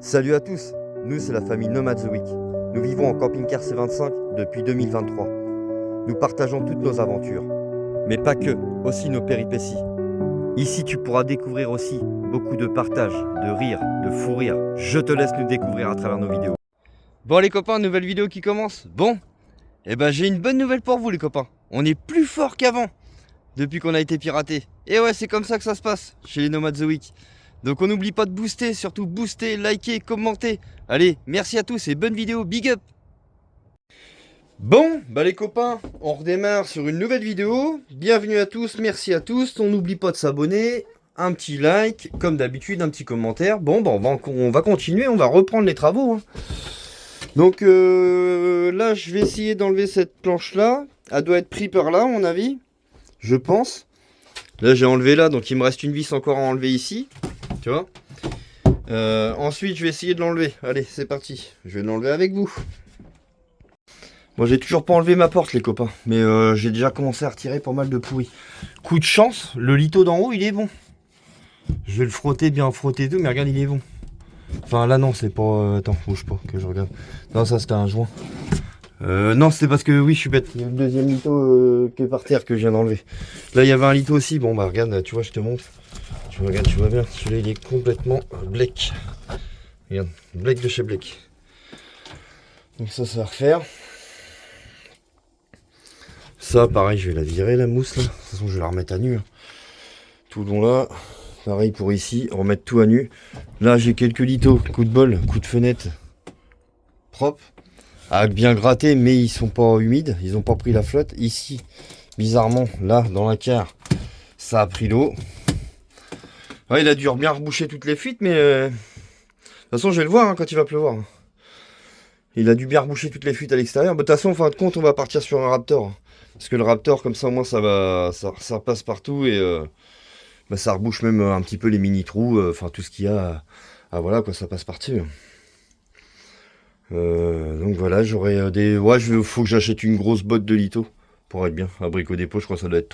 Salut à tous, nous c'est la famille Nomad The Week. Nous vivons en camping-car C25 depuis 2023. Nous partageons toutes nos aventures, mais pas que, aussi nos péripéties. Ici tu pourras découvrir aussi beaucoup de partage, de rire, de fou rire. Je te laisse nous découvrir à travers nos vidéos. Bon les copains, nouvelle vidéo qui commence. Bon, j'ai une bonne nouvelle pour vous les copains. On est plus fort qu'avant depuis qu'on a été piraté. Et ouais, c'est comme ça que ça se passe chez les Nomad The Week. Donc on n'oublie pas de booster, surtout booster, liker, commenter. Allez, merci à tous et bonne vidéo, big up. Bon, les copains, on redémarre sur une nouvelle vidéo. Bienvenue à tous, merci à tous. On n'oublie pas de s'abonner, un petit like, comme d'habitude, un petit commentaire. Bon, on va continuer, on va reprendre les travaux. Donc là, je vais essayer d'enlever cette planche-là. Elle doit être pris par là, à mon avis, je pense. Là, j'ai enlevé là, donc il me reste une vis encore à enlever ici. Tu vois, ensuite je vais essayer de l'enlever. Allez, c'est parti, je vais l'enlever avec vous. Bon, j'ai toujours pas enlevé ma porte les copains, mais j'ai déjà commencé à retirer pas mal de pourri. Coup de chance, le lito d'en haut il est bon. Je vais le frotter, bien frotter tout, mais regarde, il est bon. Enfin là non, c'est pas... attends, bouge pas que je regarde. Non, ça c'était un joint. Non, c'était parce que oui, je suis bête. Il y a le deuxième lito qui est par terre que je viens d'enlever. Là il y avait un lito aussi. Bon regarde, tu vois, je te montre. Tu regardes, tu vois bien, celui-là il est complètement Black. Regarde, Black de chez Black. Donc ça va refaire. Ça pareil, je vais la virer la mousse là. De toute façon je vais la remettre à nu. Tout le long là. Pareil pour ici, remettre tout à nu. Là j'ai quelques litos, coup de bol, coup de fenêtre. Propre. À bien gratter, mais ils sont pas humides. Ils ont pas pris la flotte. Ici, bizarrement, là dans la care, ça a pris l'eau. Ouais, il a dû bien reboucher toutes les fuites, mais de toute façon, je vais le voir quand il va pleuvoir. Il a dû bien reboucher toutes les fuites à l'extérieur. De toute façon, en fin de compte, on va partir sur un Raptor. Parce que le Raptor, comme ça, au moins, ça passe partout et ça rebouche même un petit peu les mini-trous. Enfin, tout ce qu'il y a. Voilà, quoi, ça passe par-dessus. Donc voilà, j'aurai des... Ouais, faut que j'achète une grosse botte de lito pour être bien. À Brico Dépôt, je crois que ça doit être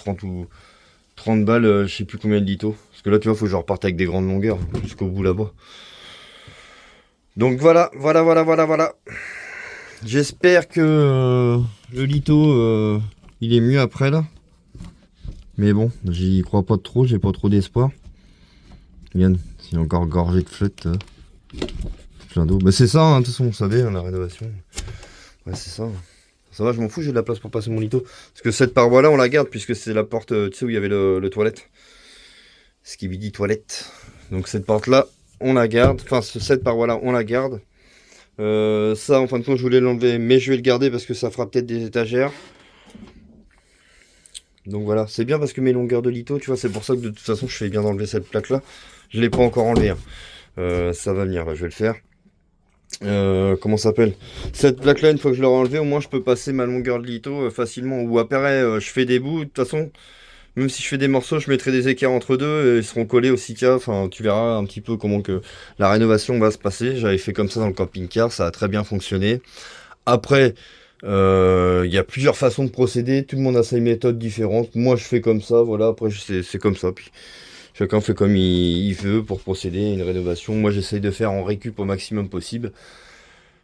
30 balles, je sais plus combien de litos. Parce que là, tu vois, faut que je reparte avec des grandes longueurs jusqu'au bout là-bas. Donc voilà. J'espère que le lito, il est mieux après là. Mais bon, j'y crois pas trop, j'ai pas trop d'espoir. Regarde, c'est encore gorgé de flotte. Plein d'eau. C'est ça, de toute façon, vous savez, la rénovation. Ouais, c'est ça. Ça va, je m'en fous, j'ai de la place pour passer mon lito. Parce que cette paroi là, on la garde puisque c'est la porte, tu sais, où il y avait le toilette. Ce qui lui dit toilette. Donc cette porte là, on la garde. Enfin, cette paroi là, on la garde. Ça, en fin de compte, je voulais l'enlever, mais je vais le garder parce que ça fera peut-être des étagères. Donc voilà, c'est bien parce que mes longueurs de lito, tu vois, c'est pour ça que de toute façon, je fais bien d'enlever cette plaque là. Je ne l'ai pas encore enlevé. Ça va venir, là, je vais le faire. Comment ça s'appelle, cette plaque là, une fois que je l'aurai enlevé, au moins je peux passer ma longueur de lito facilement. Ou après je fais des bouts, de toute façon même si je fais des morceaux, je mettrai des équerres entre deux et ils seront collés au Sika. Enfin, tu verras un petit peu comment que la rénovation va se passer. J'avais fait comme ça dans le camping-car, ça a très bien fonctionné. Après, il y a plusieurs façons de procéder, tout le monde a ses méthodes différentes. Moi je fais comme ça, voilà, après c'est comme ça. Puis chacun fait comme il veut pour procéder à une rénovation. Moi j'essaye de faire en récup au maximum possible.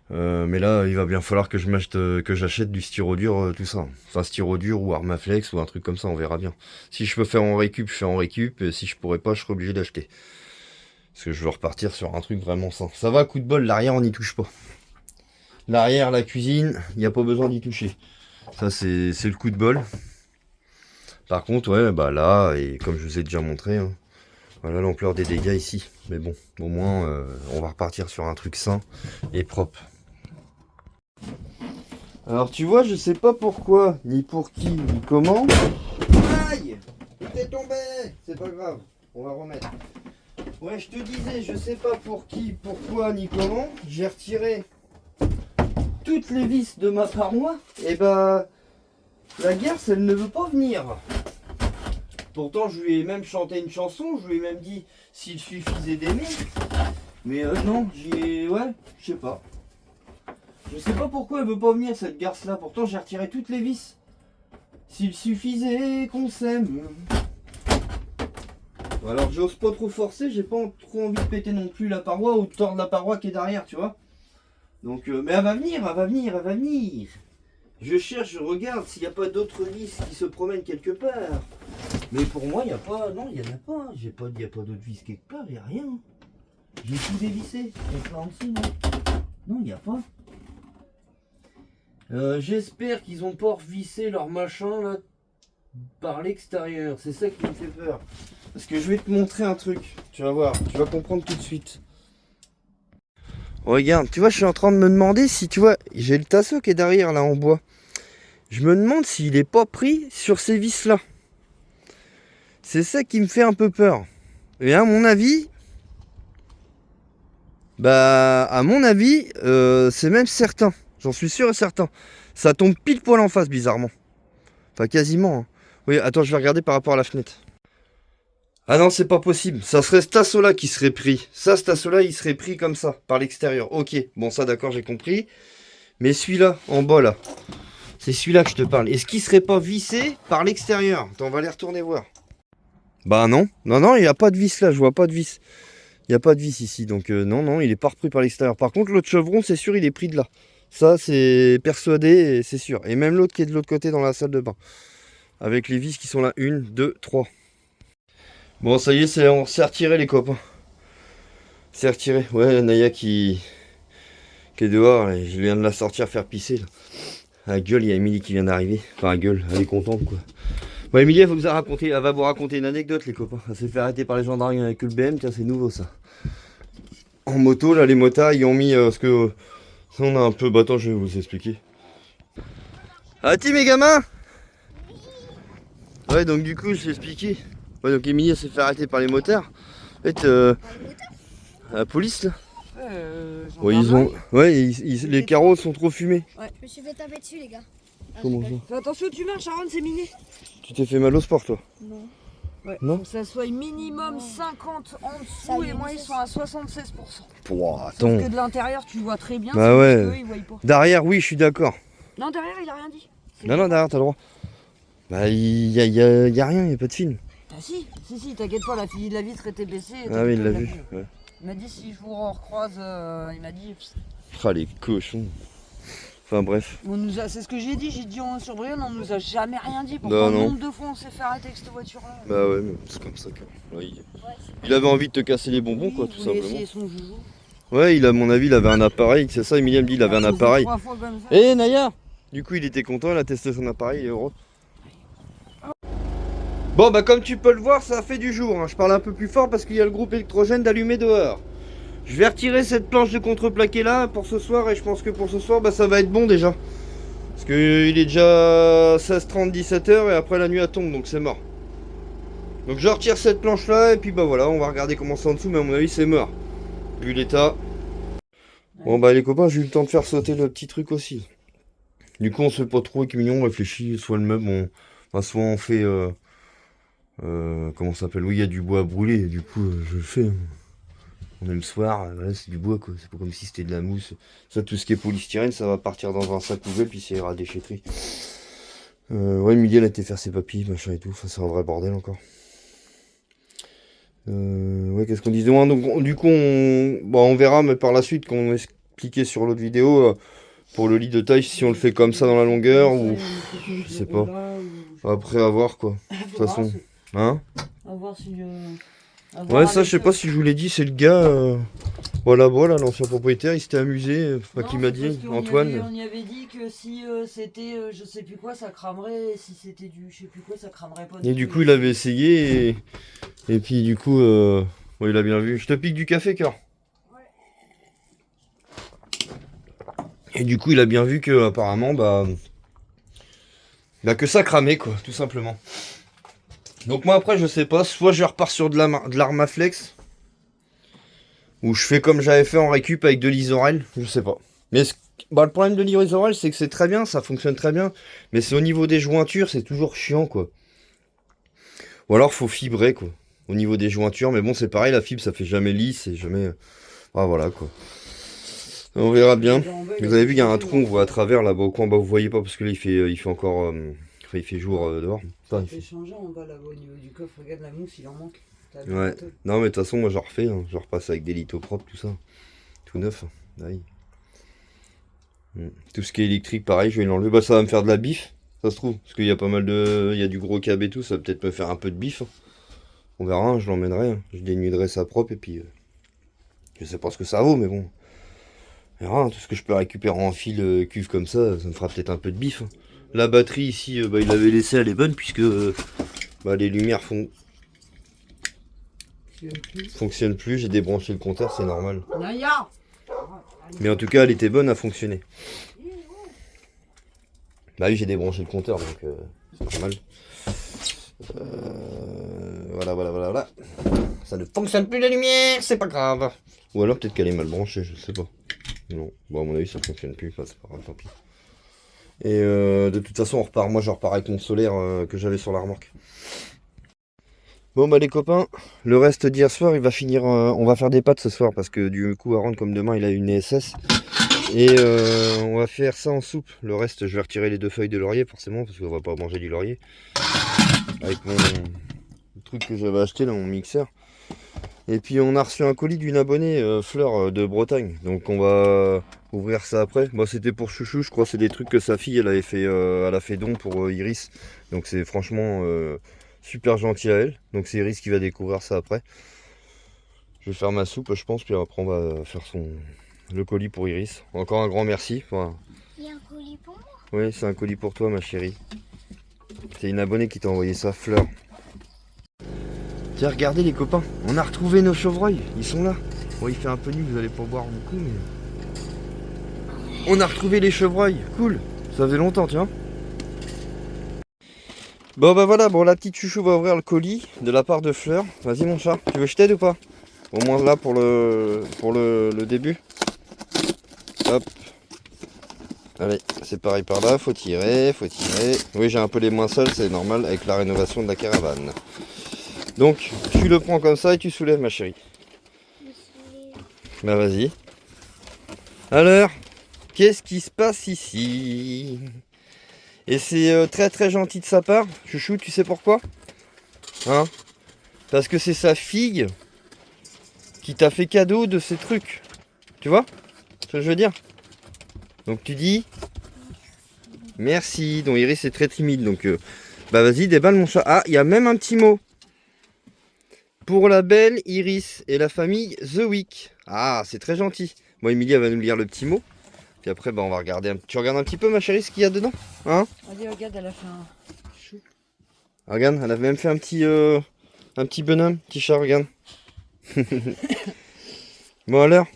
Mais là il va bien falloir que j'achète du styrodur, tout ça. Enfin styrodur ou Armaflex ou un truc comme ça, on verra bien. Si je peux faire en récup, je fais en récup. Et si je pourrais pas, je serai obligé d'acheter. Parce que je veux repartir sur un truc vraiment sain. Ça va, coup de bol, l'arrière on n'y touche pas. L'arrière, la cuisine, il n'y a pas besoin d'y toucher. Ça c'est le coup de bol. Par contre, ouais, là, et comme je vous ai déjà montré, hein, voilà l'ampleur des dégâts ici. Mais bon, au moins, on va repartir sur un truc sain et propre. Alors, tu vois, je sais pas pourquoi, ni pour qui, ni comment. Aïe! Tout est tombé! C'est pas grave, on va remettre. Ouais, je te disais, je sais pas pour qui, pourquoi, ni comment. J'ai retiré toutes les vis de ma paroi. Et la garce, elle ne veut pas venir. Pourtant, je lui ai même chanté une chanson, je lui ai même dit s'il suffisait d'aimer. Mais non, ouais, je sais pas. Je sais pas pourquoi elle veut pas venir cette garce là. Pourtant, j'ai retiré toutes les vis. S'il suffisait qu'on s'aime. Alors j'ose pas trop forcer, j'ai pas trop envie de péter non plus la paroi ou de tordre la paroi qui est derrière, tu vois. Donc, mais elle va venir, elle va venir, elle va venir. Je cherche, je regarde s'il n'y a pas d'autres vis qui se promènent quelque part. Mais pour moi, il n'y a pas, non, il n'y en a pas. Il n'y a pas d'autres vis quelque part, il n'y a rien. J'ai tout dévissé. Donc là en dessous, non. Non, il n'y a pas. J'espère qu'ils ont pas revissé leur machin là par l'extérieur. C'est ça qui me fait peur. Parce que je vais te montrer un truc. Tu vas voir, tu vas comprendre tout de suite. Regarde, tu vois, je suis en train de me demander si, tu vois, j'ai le tasseau qui est derrière là en bois. Je me demande s'il est pas pris sur ces vis là. C'est ça qui me fait un peu peur. Et à mon avis, c'est même certain. J'en suis sûr et certain. Ça tombe pile poil en face, bizarrement. Enfin, quasiment. Hein. Oui, attends, je vais regarder par rapport à la fenêtre. Ah non, c'est pas possible. Ça serait ce tasseau-là qui serait pris. Ça, ce tasseau-là, il serait pris comme ça, par l'extérieur. Ok, bon, ça, d'accord, j'ai compris. Mais celui-là, en bas, là. C'est celui-là que je te parle. Est-ce qu'il serait pas vissé par l'extérieur? Attends, on va aller retourner voir. Bah non. Non, il n'y a pas de vis là. Je vois pas de vis. Il n'y a pas de vis ici. Donc, non, il est pas repris par l'extérieur. Par contre, l'autre chevron, c'est sûr, il est pris de là. Ça, c'est persuadé et c'est sûr. Et même l'autre qui est de l'autre côté dans la salle de bain. Avec les vis qui sont là. 1, 2, 3. Bon, ça y est, on s'est retiré les copains. C'est retiré. Ouais, Naya qui est dehors. Et je viens de la sortir faire pisser. Là. À la gueule, il y a Émilie qui vient d'arriver. Enfin, à gueule, elle est contente quoi. Bon, Émilie, elle va vous raconter une anecdote, les copains. Elle s'est fait arrêter par les gendarmes avec le BM. Tiens, c'est nouveau ça. En moto, là, les motards, ils ont mis. Parce que. On a un peu. Bah, attends, je vais vous expliquer. Ah, ti, mes gamins. Ouais, donc du coup, je t'ai expliqué. Ouais, donc Émilie elle s'est fait arrêter par les motards. En fait, la police là. Ouais, les carreaux sont trop fumés. Ouais. Je me suis fait taper dessus, les gars. Comment ça? Fais attention, tu marches, Aaron, c'est miné. Tu t'es fait mal au sport, toi? Non. Ouais. Non. Faut que ça soit minimum 50 en dessous et moi ils sont à 76%. Pouah, Sauf attends. que de l'intérieur tu vois très bien. Bah ouais. Eux, ils voient pas. Derrière, oui, je suis d'accord. Non, derrière il a rien dit. Non, derrière, t'as le droit. Bah, y a rien, y a pas de film. Ah si, t'inquiète pas, la vitre était baissée. Ah oui, il l'a vu. Ouais. Il m'a dit si je vous recroise, il m'a dit. Ah, les cochons. Enfin, bref. C'est ce que j'ai dit sur Brian, on nous a jamais rien dit. Non, Pourtant, non. le nombre de fois on s'est fait arrêter avec cette voiture-là. Bah ouais, mais c'est comme ça que. Ouais, il avait envie de te casser les bonbons, quoi, tout simplement. Essayer son joujou. Ouais, à mon avis, il avait un appareil. C'est ça, Emilie me dit, il avait un appareil. 3 fois comme ça. Eh, Naya! Du coup, il était content, il a testé son appareil, il est heureux. Bon, bah, comme tu peux le voir, ça a fait du jour. Hein. Je parle un peu plus fort parce qu'il y a le groupe électrogène d'allumer dehors. Je vais retirer cette planche de contreplaqué là pour ce soir et je pense que pour ce soir, bah, ça va être bon déjà. Parce qu'il est déjà 16h30, 17h et après la nuit elle tombe, donc c'est mort. Donc je retire cette planche là et puis bah voilà, on va regarder comment c'est en dessous, mais à mon avis c'est mort. Vu l'état. Bon bah les copains, j'ai eu le temps de faire sauter le petit truc aussi. Du coup on se fait pas trop avec mignon, on réfléchit, soit le meuble, soit on fait... comment ça s'appelle? Oui, il y a du bois à brûler, du coup je le fais. On est le soir, voilà, c'est du bois quoi, c'est pas comme si c'était de la mousse. Ça, tout ce qui est polystyrène, ça va partir dans un sac poubelle puis ça ira à déchetterie. Ouais, Emilie elle a été faire ses papiers, machin et tout, enfin c'est un vrai bordel encore. Ouais, qu'est-ce qu'on disait? Ouais, donc, du coup, on verra, mais par la suite, quand on expliquait sur l'autre vidéo, pour le lit de taille, si on le fait comme ça dans la longueur ou. Je sais pas. Après, à voir quoi. De toute façon. Hein? À voir si ouais, ça, je sais pas si je vous l'ai dit, c'est le gars. Voilà, l'ancien propriétaire, il s'était amusé, qui m'a dit, Antoine. On y avait dit que si c'était je sais plus quoi, ça cramerait, et si c'était du je sais plus quoi, ça cramerait pas. Et du coup, il avait essayé, et puis du coup, ouais, il a bien vu. Je te pique du café, cœur. Ouais. Et du coup, il a bien vu que, apparemment, que ça cramait, quoi, tout simplement. Donc moi, après, je sais pas, soit je repars sur de l'Armaflex, ou je fais comme j'avais fait en récup avec de l'Isorel, je sais pas. Mais le problème de l'Isorel, c'est que c'est très bien, ça fonctionne très bien, mais c'est au niveau des jointures, c'est toujours chiant, quoi. Ou alors, faut fibrer, quoi, au niveau des jointures, mais bon, c'est pareil, la fibre, ça fait jamais lisse, et jamais... Ah, voilà, quoi. On verra bien. Vous avez vu, il y a un trou, on voit à travers, là-bas, au coin, vous voyez pas, parce que là, il fait encore... il fait jour dehors. Ça fait changer en bas là-bas au niveau du coffre, regarde la mousse, il en manque. Ça va Ouais. bientôt. Non, mais de toute façon, moi, je refais. Hein. Je repasse avec des litos propres, tout ça. Tout neuf. Hein. Oui. Tout ce qui est électrique, pareil, je vais l'enlever. Bah, ça va me faire de la bif, ça se trouve. Parce qu'il y a pas mal de. Il y a du gros câble et tout, ça va peut-être me faire un peu de bif. Hein. On verra, hein, je l'emmènerai. Hein. Je dénuderai ça propre et puis. Je sais pas ce que ça vaut, mais bon. On verra, hein. Tout ce que je peux récupérer en fil cuve comme ça me fera peut-être un peu de bif. Hein. La batterie ici, bah, il l'avait laissée, elle est bonne puisque bah, les lumières fonctionnent plus. J'ai débranché le compteur, c'est normal. Naya. Mais en tout cas, elle était bonne à fonctionner. Bah oui, j'ai débranché le compteur, donc c'est normal. Voilà. Ça ne fonctionne plus la lumière, c'est pas grave. Ou alors peut-être qu'elle est mal branchée, je sais pas. Non, bon à mon avis ça fonctionne plus, enfin, c'est pas grave, tant pis. Et de toute façon on repart, moi je repars avec mon solaire que j'avais sur la remorque. Bon bah les copains, le reste d'hier soir il va finir, on va faire des pâtes ce soir parce que du coup Aaron comme demain il a une ESS. Et on va faire ça en soupe. Le reste, je vais retirer les 2 feuilles de laurier, forcément, parce qu'on va pas manger du laurier. Avec mon le truc que j'avais acheté, là, mon mixeur. Et puis, on a reçu un colis d'une abonnée, Fleur, de Bretagne. Donc, on va ouvrir ça après. Bah, c'était pour Chouchou, je crois. C'est des trucs que sa fille, elle a fait don pour Iris. Donc, c'est franchement super gentil à elle. Donc, c'est Iris qui va découvrir ça après. Je vais faire ma soupe, je pense, puis après, on va faire le colis pour Iris. Encore un grand merci. Enfin, Il y a un colis pour moi. oui, c'est un colis pour toi, ma chérie. C'est une abonnée qui t'a envoyé ça, Fleur. Tiens, regardez les copains, on a retrouvé nos chevreuils. Ils sont là. Bon, il fait un peu nu, vous allez pas voir beaucoup, mais... On a retrouvé les chevreuils. Cool. Ça faisait longtemps, tiens. Bon, bah voilà, bon, la petite chouchou va ouvrir le colis de la part de Fleur. Vas-y, mon chat. Tu veux que je t'aide ou pas? Au moins là pour le début. Hop. Allez, c'est pareil par là, faut tirer. Oui, j'ai un peu les mains seules, c'est normal avec la rénovation de la caravane. Donc, tu le prends comme ça et tu soulèves, ma chérie. Bah vas-y. Alors, qu'est-ce qui se passe ici? Et c'est très très gentil de sa part. Chouchou, tu sais pourquoi? Hein? Parce que c'est sa fille qui t'a fait cadeau de ces trucs. Tu vois ce que je veux dire? Donc tu dis merci. Donc Iris est très timide. Donc bah vas-y, déballe mon chat. Ah, il y a même un petit mot. Pour la belle Iris et la famille The Week. Ah, c'est très gentil. Bon, Emilie, elle va nous lire le petit mot. Puis après, bah, on va regarder. Tu regardes un petit peu, ma chérie, ce qu'il y a dedans? Hein? Allez, regarde, elle a fait un chou. Regarde, elle a même fait un petit bonhomme, petit chat, regarde. Bon alors?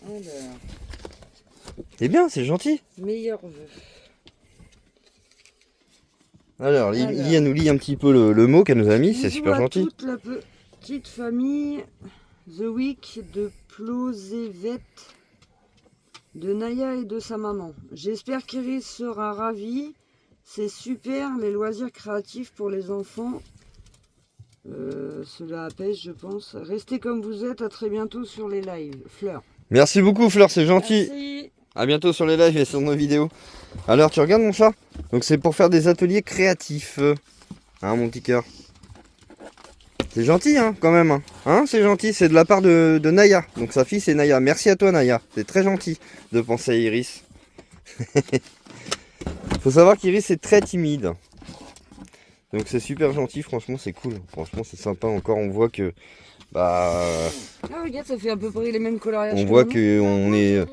C'est bien, c'est gentil. Meilleur vœu. Alors, Lily, elle nous lit un petit peu le mot qu'elle nous a mis, c'est Bisous super à gentil. toute la petite famille The Week de Plosévet, de Naya et de sa maman. J'espère qu'Iris sera ravie. C'est super les loisirs créatifs pour les enfants. Cela apaise, je pense. Restez comme vous êtes, à très bientôt sur les lives. Fleur. Merci beaucoup, Fleur, c'est gentil. Merci. A bientôt sur les lives et sur nos vidéos. Alors, tu regardes mon chat? Donc, c'est pour faire des ateliers créatifs. Hein, mon petit cœur? C'est gentil, hein, quand même. Hein, c'est gentil. C'est de la part de Naya. Donc, sa fille, c'est Naya. Merci à toi, Naya. C'est très gentil de penser à Iris. Faut savoir qu'Iris est très timide. Donc, c'est super gentil. Franchement, c'est cool. Franchement, c'est sympa. Encore, on voit que... Bah... Ah, regarde, ça fait à peu près les mêmes coloriages. On que voit maman.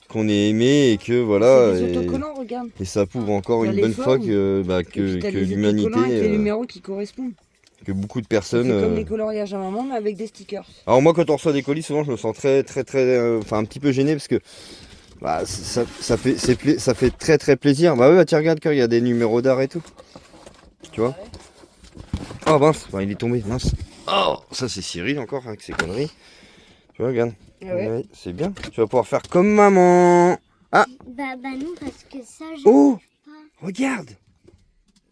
qu'on est aimé et que voilà... C'est des Et... autocollants, regarde. Et ça prouve encore T'as une les bonne fois formes. que, Et puis, t'as que les l'humanité, autocollants avec les numéros qui correspondent. que beaucoup de C'est personnes... comme les coloriages à maman, mais avec des stickers. Alors moi, quand on reçoit des colis, souvent je me sens très enfin un petit peu gêné parce que bah, ça fait très très plaisir. Bah ouais, bah, tu regardes qu'il y a des numéros d'art et tout. Tu vois? Oh mince, bah, il est tombé, mince. Oh, ça c'est Cyril encore avec ses conneries. Tu vois, regarde. Ah ouais. Ouais, c'est bien. Tu vas pouvoir faire comme maman. Bah non, parce que ça, j'arrive Oh, pas. regarde.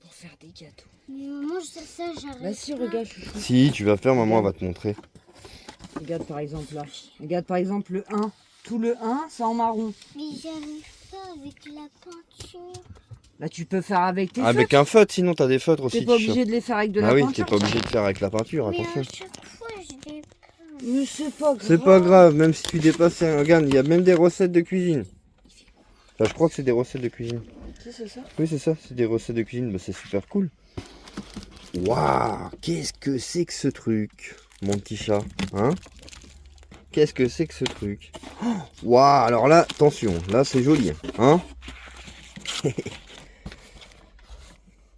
Pour faire des gâteaux. Mais maman, ça j'arrive Bah si, pas. regarde, chouchou. Si, tu vas faire, maman va te montrer. Regarde par exemple là. Regarde par exemple le 1. Tout le 1, c'est en marron. Mais j'arrive pas avec la peinture. Là, tu peux faire avec tes Avec feutres. un feutre, sinon t'as des feutres aussi. T'es pas tu sais. obligé de les faire avec de Ah la oui, peinture. t'es pas obligé de faire avec la peinture, Mais attention. à chaque fois, je Mais c'est pas grave. C'est pas grave, même si tu dépasses. Regarde, il y a même des recettes de cuisine. Enfin, je crois que c'est des recettes de cuisine. Si, c'est ça. Oui, c'est ça, c'est des recettes de cuisine. Bah, c'est super cool. Waouh, qu'est-ce que c'est que ce truc, mon petit chat, hein? Qu'est-ce que c'est que ce truc? Waouh, alors là, attention, là c'est joli, hein?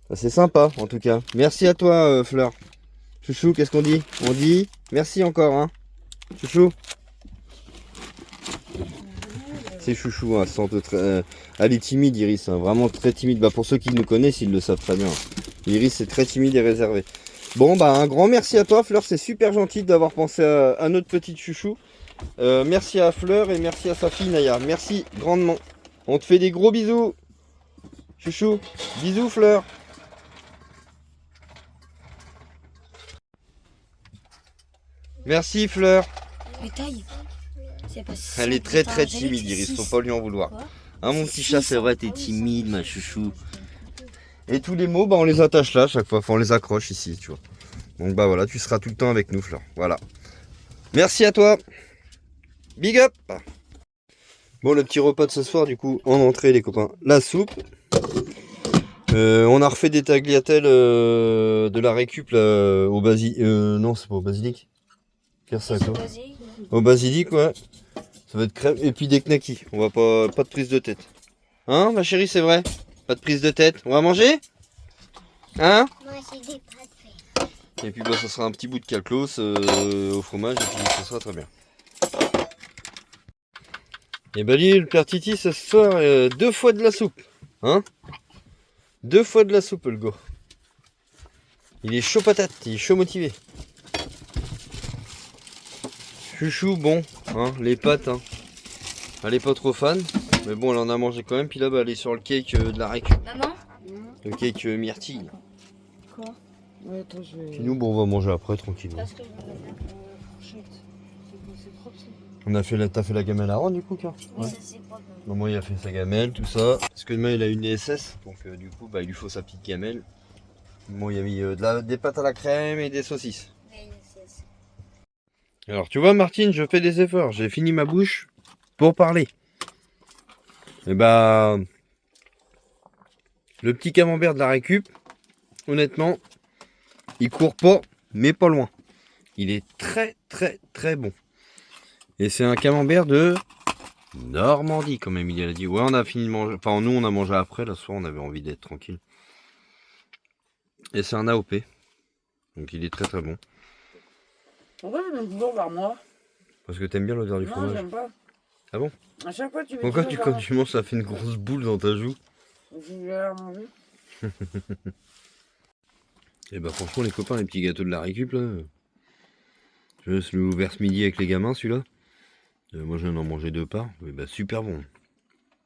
Ça, c'est sympa, en tout cas. Merci à toi, Fleur. Chouchou, qu'est-ce qu'on dit? On dit merci encore, hein? Chouchou. C'est Chouchou, hein, elle est timide, Iris, hein, vraiment très timide. Bah, pour ceux qui nous connaissent, ils le savent très bien. Iris est très timide et réservée. Bon, bah, un grand merci à toi, Fleur. C'est super gentil d'avoir pensé à notre petite Chouchou. Merci à Fleur et merci à sa fille Naya. Merci grandement. On te fait des gros bisous. Chouchou, bisous, Fleur. Merci, Fleur. Mais taille. C'est pas si Elle est simple. très Attends, timide, j'avais Iris. que Faut six. pas lui en vouloir. Quoi? Hein, mon petit chat, c'est vrai, t'es Ah oui, timide, ma chouchou. Et tous les mots, bah, on les attache là, à chaque fois. Enfin, on les accroche ici, tu vois. Donc, bah voilà, tu seras tout le temps avec nous, Fleur. Voilà. Merci à toi. Big up. Bon, le petit repas de ce soir, du coup, en entrée, les copains. La soupe. On a refait des tagliatelles de la récup là, au basilic. Non, c'est pas au basilic. Qu'est-ce que c'est, quoi? Au basilic, ouais. Ça va être crème. Et puis des knackis. On va pas de prise de tête. Hein, ma chérie, c'est vrai? Pas de prise de tête. On va manger? Hein? Moi, j'ai des pâtes faites. Et puis bah ça sera un petit bout de calclos au fromage et puis ça sera très bien. Et bah lui, le père Titi ce soir 2 fois de la soupe. Hein? 2 fois de la soupe le gars. Il est chaud patate, il est chaud motivé. Chouchou, bon, hein, les pâtes, hein. Elle est pas trop fan, mais bon elle en a mangé quand même. Puis là bah, elle est sur le cake de la récup. Maman? Le cake myrtille. Quoi? Ouais, attends, je vais. Puis nous bon on va manger après tranquillement. Parce que je me mets. Fourchette. C'est propre ça. T'as fait la gamelle à Ron du coup, Car? Oui, ça c'est propre. Maman il a fait sa gamelle, tout ça. Parce que demain il a une ESS, donc du coup bah, il lui faut sa petite gamelle. Bon il a mis des pâtes à la crème et des saucisses. Alors tu vois Martine, je fais des efforts, j'ai fini ma bouche pour parler. Et bah le petit camembert de la récup, honnêtement, il court pas, mais pas loin. Il est très bon. Et c'est un camembert de Normandie quand même, il a dit. Ouais, on a fini de manger. Enfin, nous on a mangé après, la soir on avait envie d'être tranquille. Et c'est un AOP. Donc il est très bon. Pourquoi tu mets toujours vers moi? Parce que t'aimes bien l'odeur du Non, fromage. j'aime pas. Ah bon? À chaque fois, tu mets Pourquoi toujours quand vers tu manges ça fait une grosse boule dans ta joue? moi. J'ai l'air manger. Et bah franchement les copains, les petits gâteaux de la récup là. Je laisse le ouvert ce midi avec les gamins celui-là. Moi je viens d'en manger 2 parts. Et bah super bon.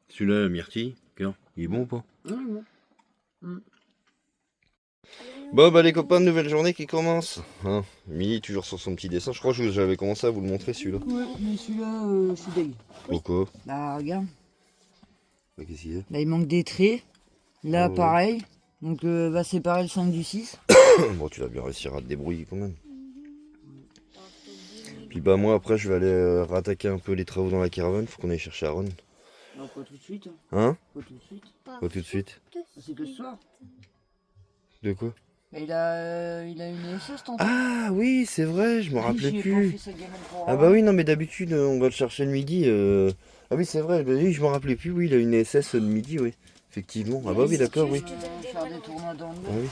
Celui-là, la myrtille, il est bon ou pas? Bon. Bon bah les copains, nouvelle journée qui commence. Hein, Milly toujours sur son petit dessin. Je crois que j'avais commencé à vous le montrer celui-là. Ouais, mais celui-là, je suis deg. Pourquoi? Bah, regarde. Bah, qu'est-ce qu'il y a? Là, il manque des traits. Là, Oh, ouais. pareil. Donc, va séparer le 5 du 6. Bon tu vas bien réussir à te débrouiller quand même. Puis bah moi après je vais aller rattaquer un peu les travaux dans la caravane. Faut qu'on aille chercher Aaron. Non, pas tout de suite. Hein? Pas tout de suite. Pas tout de suite. C'est que ce soir. De quoi? Bah, il a une SS tantôt. Ah oui c'est vrai, je me rappelais J'ai pas plus. fait sa gamelle pour Ah bah oui, non mais d'habitude on va le chercher le midi. Ah oui c'est vrai, bah oui, je me rappelais plus, oui il a une SS de midi, oui. Effectivement. Ah bah oui d'accord, oui. Faire des tournois dans le Ah oui.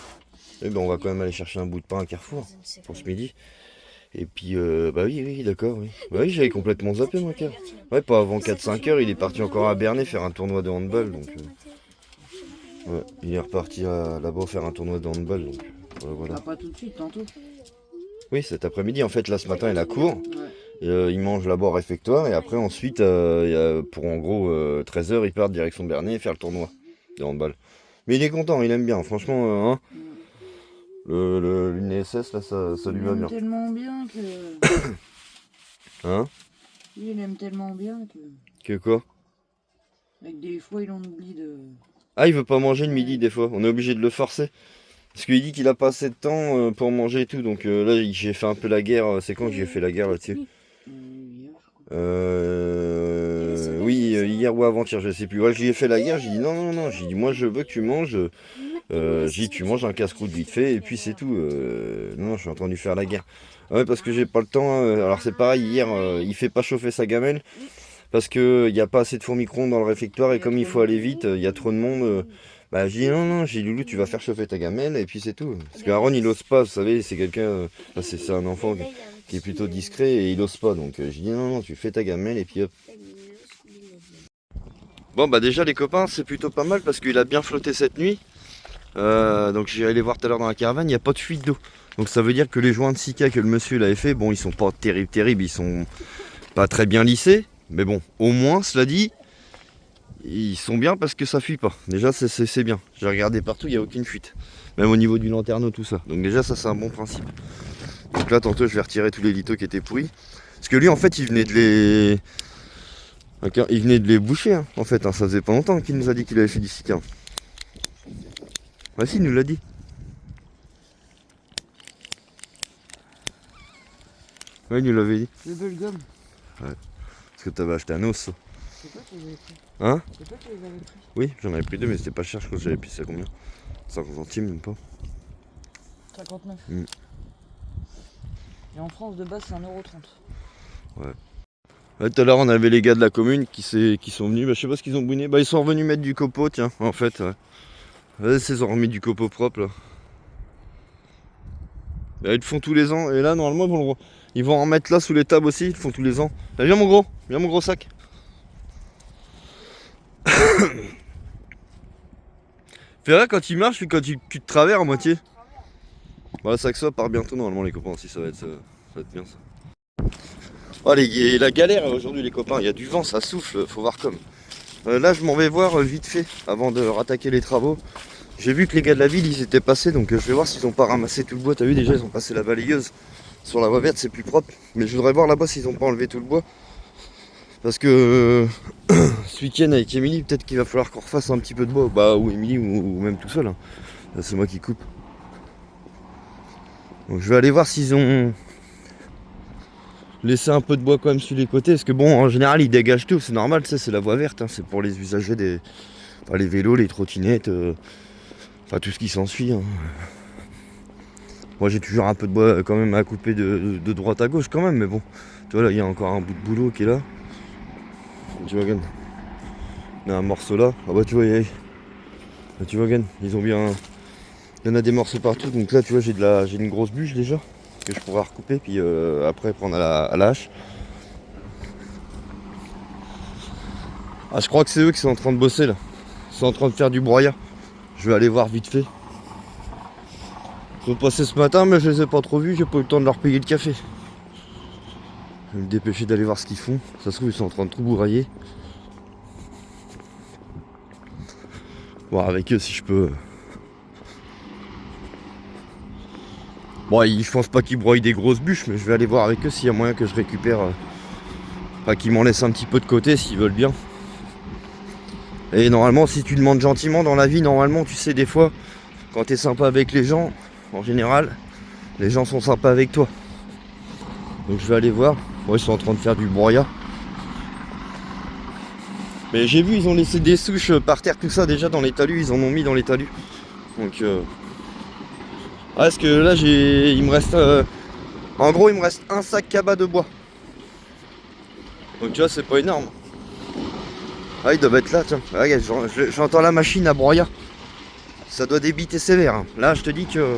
Eh ben on va quand même aller chercher un bout de pain à Carrefour pour ce midi. Et puis bah oui d'accord, oui. Bah oui j'avais complètement zappé mon cœur. Ouais pas avant 4-5 heures il est parti encore à Bernay faire un tournoi de handball donc. Ouais, il est reparti là-bas faire un tournoi de handball donc. Voilà. Ah, pas tout de suite, tantôt. Oui cet après-midi en fait là ce matin il a cours. Ouais. Il mange là-bas au réfectoire et après ensuite pour en gros 13 h il part direction Bernay et faire le tournoi de handball. Mais il est content, il aime bien, franchement hein, une SS là ça lui va Il bien. aime tellement bien que. Hein? Lui, il aime tellement bien que. Que quoi? Avec des fois, il en oublie de. Ah il veut pas manger le midi des fois, on est obligé de le forcer. Parce qu'il dit qu'il a pas assez de temps pour manger et tout. Donc là, j'ai fait un peu la guerre. C'est quand que j'ai fait la guerre là-dessus? Oui, hier ou avant-hier, je sais plus. Ouais, j'y ai fait la guerre. J'ai dit non, non, non. J'ai dit moi, je veux que tu manges. J'ai dit tu manges un casse-croûte vite fait et puis c'est tout. Non, non, je suis en train de lui faire la guerre. Ouais, parce que j'ai pas le temps. Alors c'est pareil, hier, il fait pas chauffer sa gamelle. Parce qu'il n'y a pas assez de four micro-ondes dans le réfectoire et comme il faut aller vite, il y a trop de monde. Bah j'ai dit non, non, j'ai dit Loulou, tu vas faire chauffer ta gamelle et puis c'est tout. Parce qu'Aaron il ose pas, vous savez, c'est quelqu'un, c'est un enfant qui est plutôt discret et il ose pas. Donc j'ai dit non, non, tu fais ta gamelle et puis hop. Bon bah déjà les copains, c'est plutôt pas mal parce qu'il a bien flotté cette nuit. Donc j'irai les voir tout à l'heure dans la caravane, il n'y a pas de fuite d'eau. Donc ça veut dire que les joints de Sika que le monsieur il avait fait, bon ils sont pas terribles, ils sont pas très bien lissés. Mais bon, au moins, cela dit, ils sont bien parce que ça fuit pas. Déjà, c'est bien. J'ai regardé partout, il n'y a aucune fuite. Même au niveau du lanterneau, tout ça. Donc déjà, ça, c'est un bon principe. Donc là, tantôt, je vais retirer tous les litos qui étaient pourris. Parce que lui, en fait, il venait de les boucher, hein, en fait. Hein. Ça faisait pas longtemps qu'il nous a dit qu'il avait fait du Sika. Bah si, il nous l'a dit. Ouais, il nous l'avait dit. Le bubblegum. Ouais. Parce que t'avais acheté un os. C'est toi qui les avais pris. Hein? C'est toi qui les avais pris. Oui, j'en avais pris deux, mais c'était pas cher. Je crois que j'avais pris ça combien? 50 centimes, même pas. 59. Mm. Et en France, de base, c'est 1,30 €. Ouais, tout à l'heure, on avait les gars de la commune qui sont venus. Bah, je sais pas ce qu'ils ont bouiné. Bah, ils sont revenus mettre du copeau, tiens, en fait. Ouais. Ouais, ils ont remis du copeau propre, là. Bah, ils le font tous les ans. Et là, normalement, ils vont en remettre là sous les tables aussi. Ils le font tous les ans. Là, viens, mon gros sac. Ferra, quand il marche, quand tu te travers à moitié. Voilà, ça que ça part bientôt, normalement, les copains aussi. Ça va être bien, ça. Oh, la galère aujourd'hui, les copains. Il y a du vent, ça souffle. Faut voir comme. Là, je m'en vais voir vite fait avant de rattaquer les travaux. J'ai vu que les gars de la ville ils étaient passés, donc je vais voir s'ils ont pas ramassé tout le bois. T'as vu, déjà ils ont passé la balayeuse sur la voie verte, c'est plus propre. Mais je voudrais voir là-bas s'ils ont pas enlevé tout le bois. Parce que ce week-end avec Émilie, peut-être qu'il va falloir qu'on refasse un petit peu de bois. Bah, ou Émilie ou même tout seul. Hein. C'est moi qui coupe. Donc je vais aller voir s'ils ont laissé un peu de bois quand même sur les côtés. Parce que bon, en général ils dégagent tout, c'est normal, tu sais, c'est la voie verte. Hein. C'est pour les usagers les vélos, les trottinettes. Enfin, tout ce qui s'ensuit. Hein. Moi j'ai toujours un peu de bois quand même à couper de droite à gauche quand même, mais bon. Tu vois là il y a encore un bout de boulot qui est là. Tu vois, regarde. Il y a un morceau là. Ah bah tu vois, là, tu vois, regarde, ils ont bien. Il y en a des morceaux partout, donc là tu vois j'ai une grosse bûche déjà. Que je pourrais recouper puis après prendre à la hache. Ah je crois que c'est eux qui sont en train de bosser là. Ils sont en train de faire du broyat. Je vais aller voir vite fait. Ils sont passés ce matin mais je les ai pas trop vus, j'ai pas eu le temps de leur payer le café. Je vais me dépêcher d'aller voir ce qu'ils font. Ça se trouve ils sont en train de tout bourrailler. Voir avec eux si je peux. Bon je pense pas qu'ils broient des grosses bûches, mais je vais aller voir avec eux s'il y a moyen que je récupère. Enfin qu'ils m'en laissent un petit peu de côté s'ils veulent bien. Et normalement si tu demandes gentiment dans la vie, normalement tu sais des fois, quand tu es sympa avec les gens, en général, les gens sont sympas avec toi. Donc je vais aller voir. Bon, ils sont en train de faire du broyat. Mais j'ai vu, ils ont laissé des souches par terre, tout ça déjà dans les talus, ils en ont mis dans les talus. Donc ah, parce que là il me reste en gros il me reste un sac cabas de bois. Donc tu vois c'est pas énorme. Ah ils doivent être là, tiens. Ah, j'entends la machine à broyat. Ça doit débiter sévère. Hein. Là je te dis que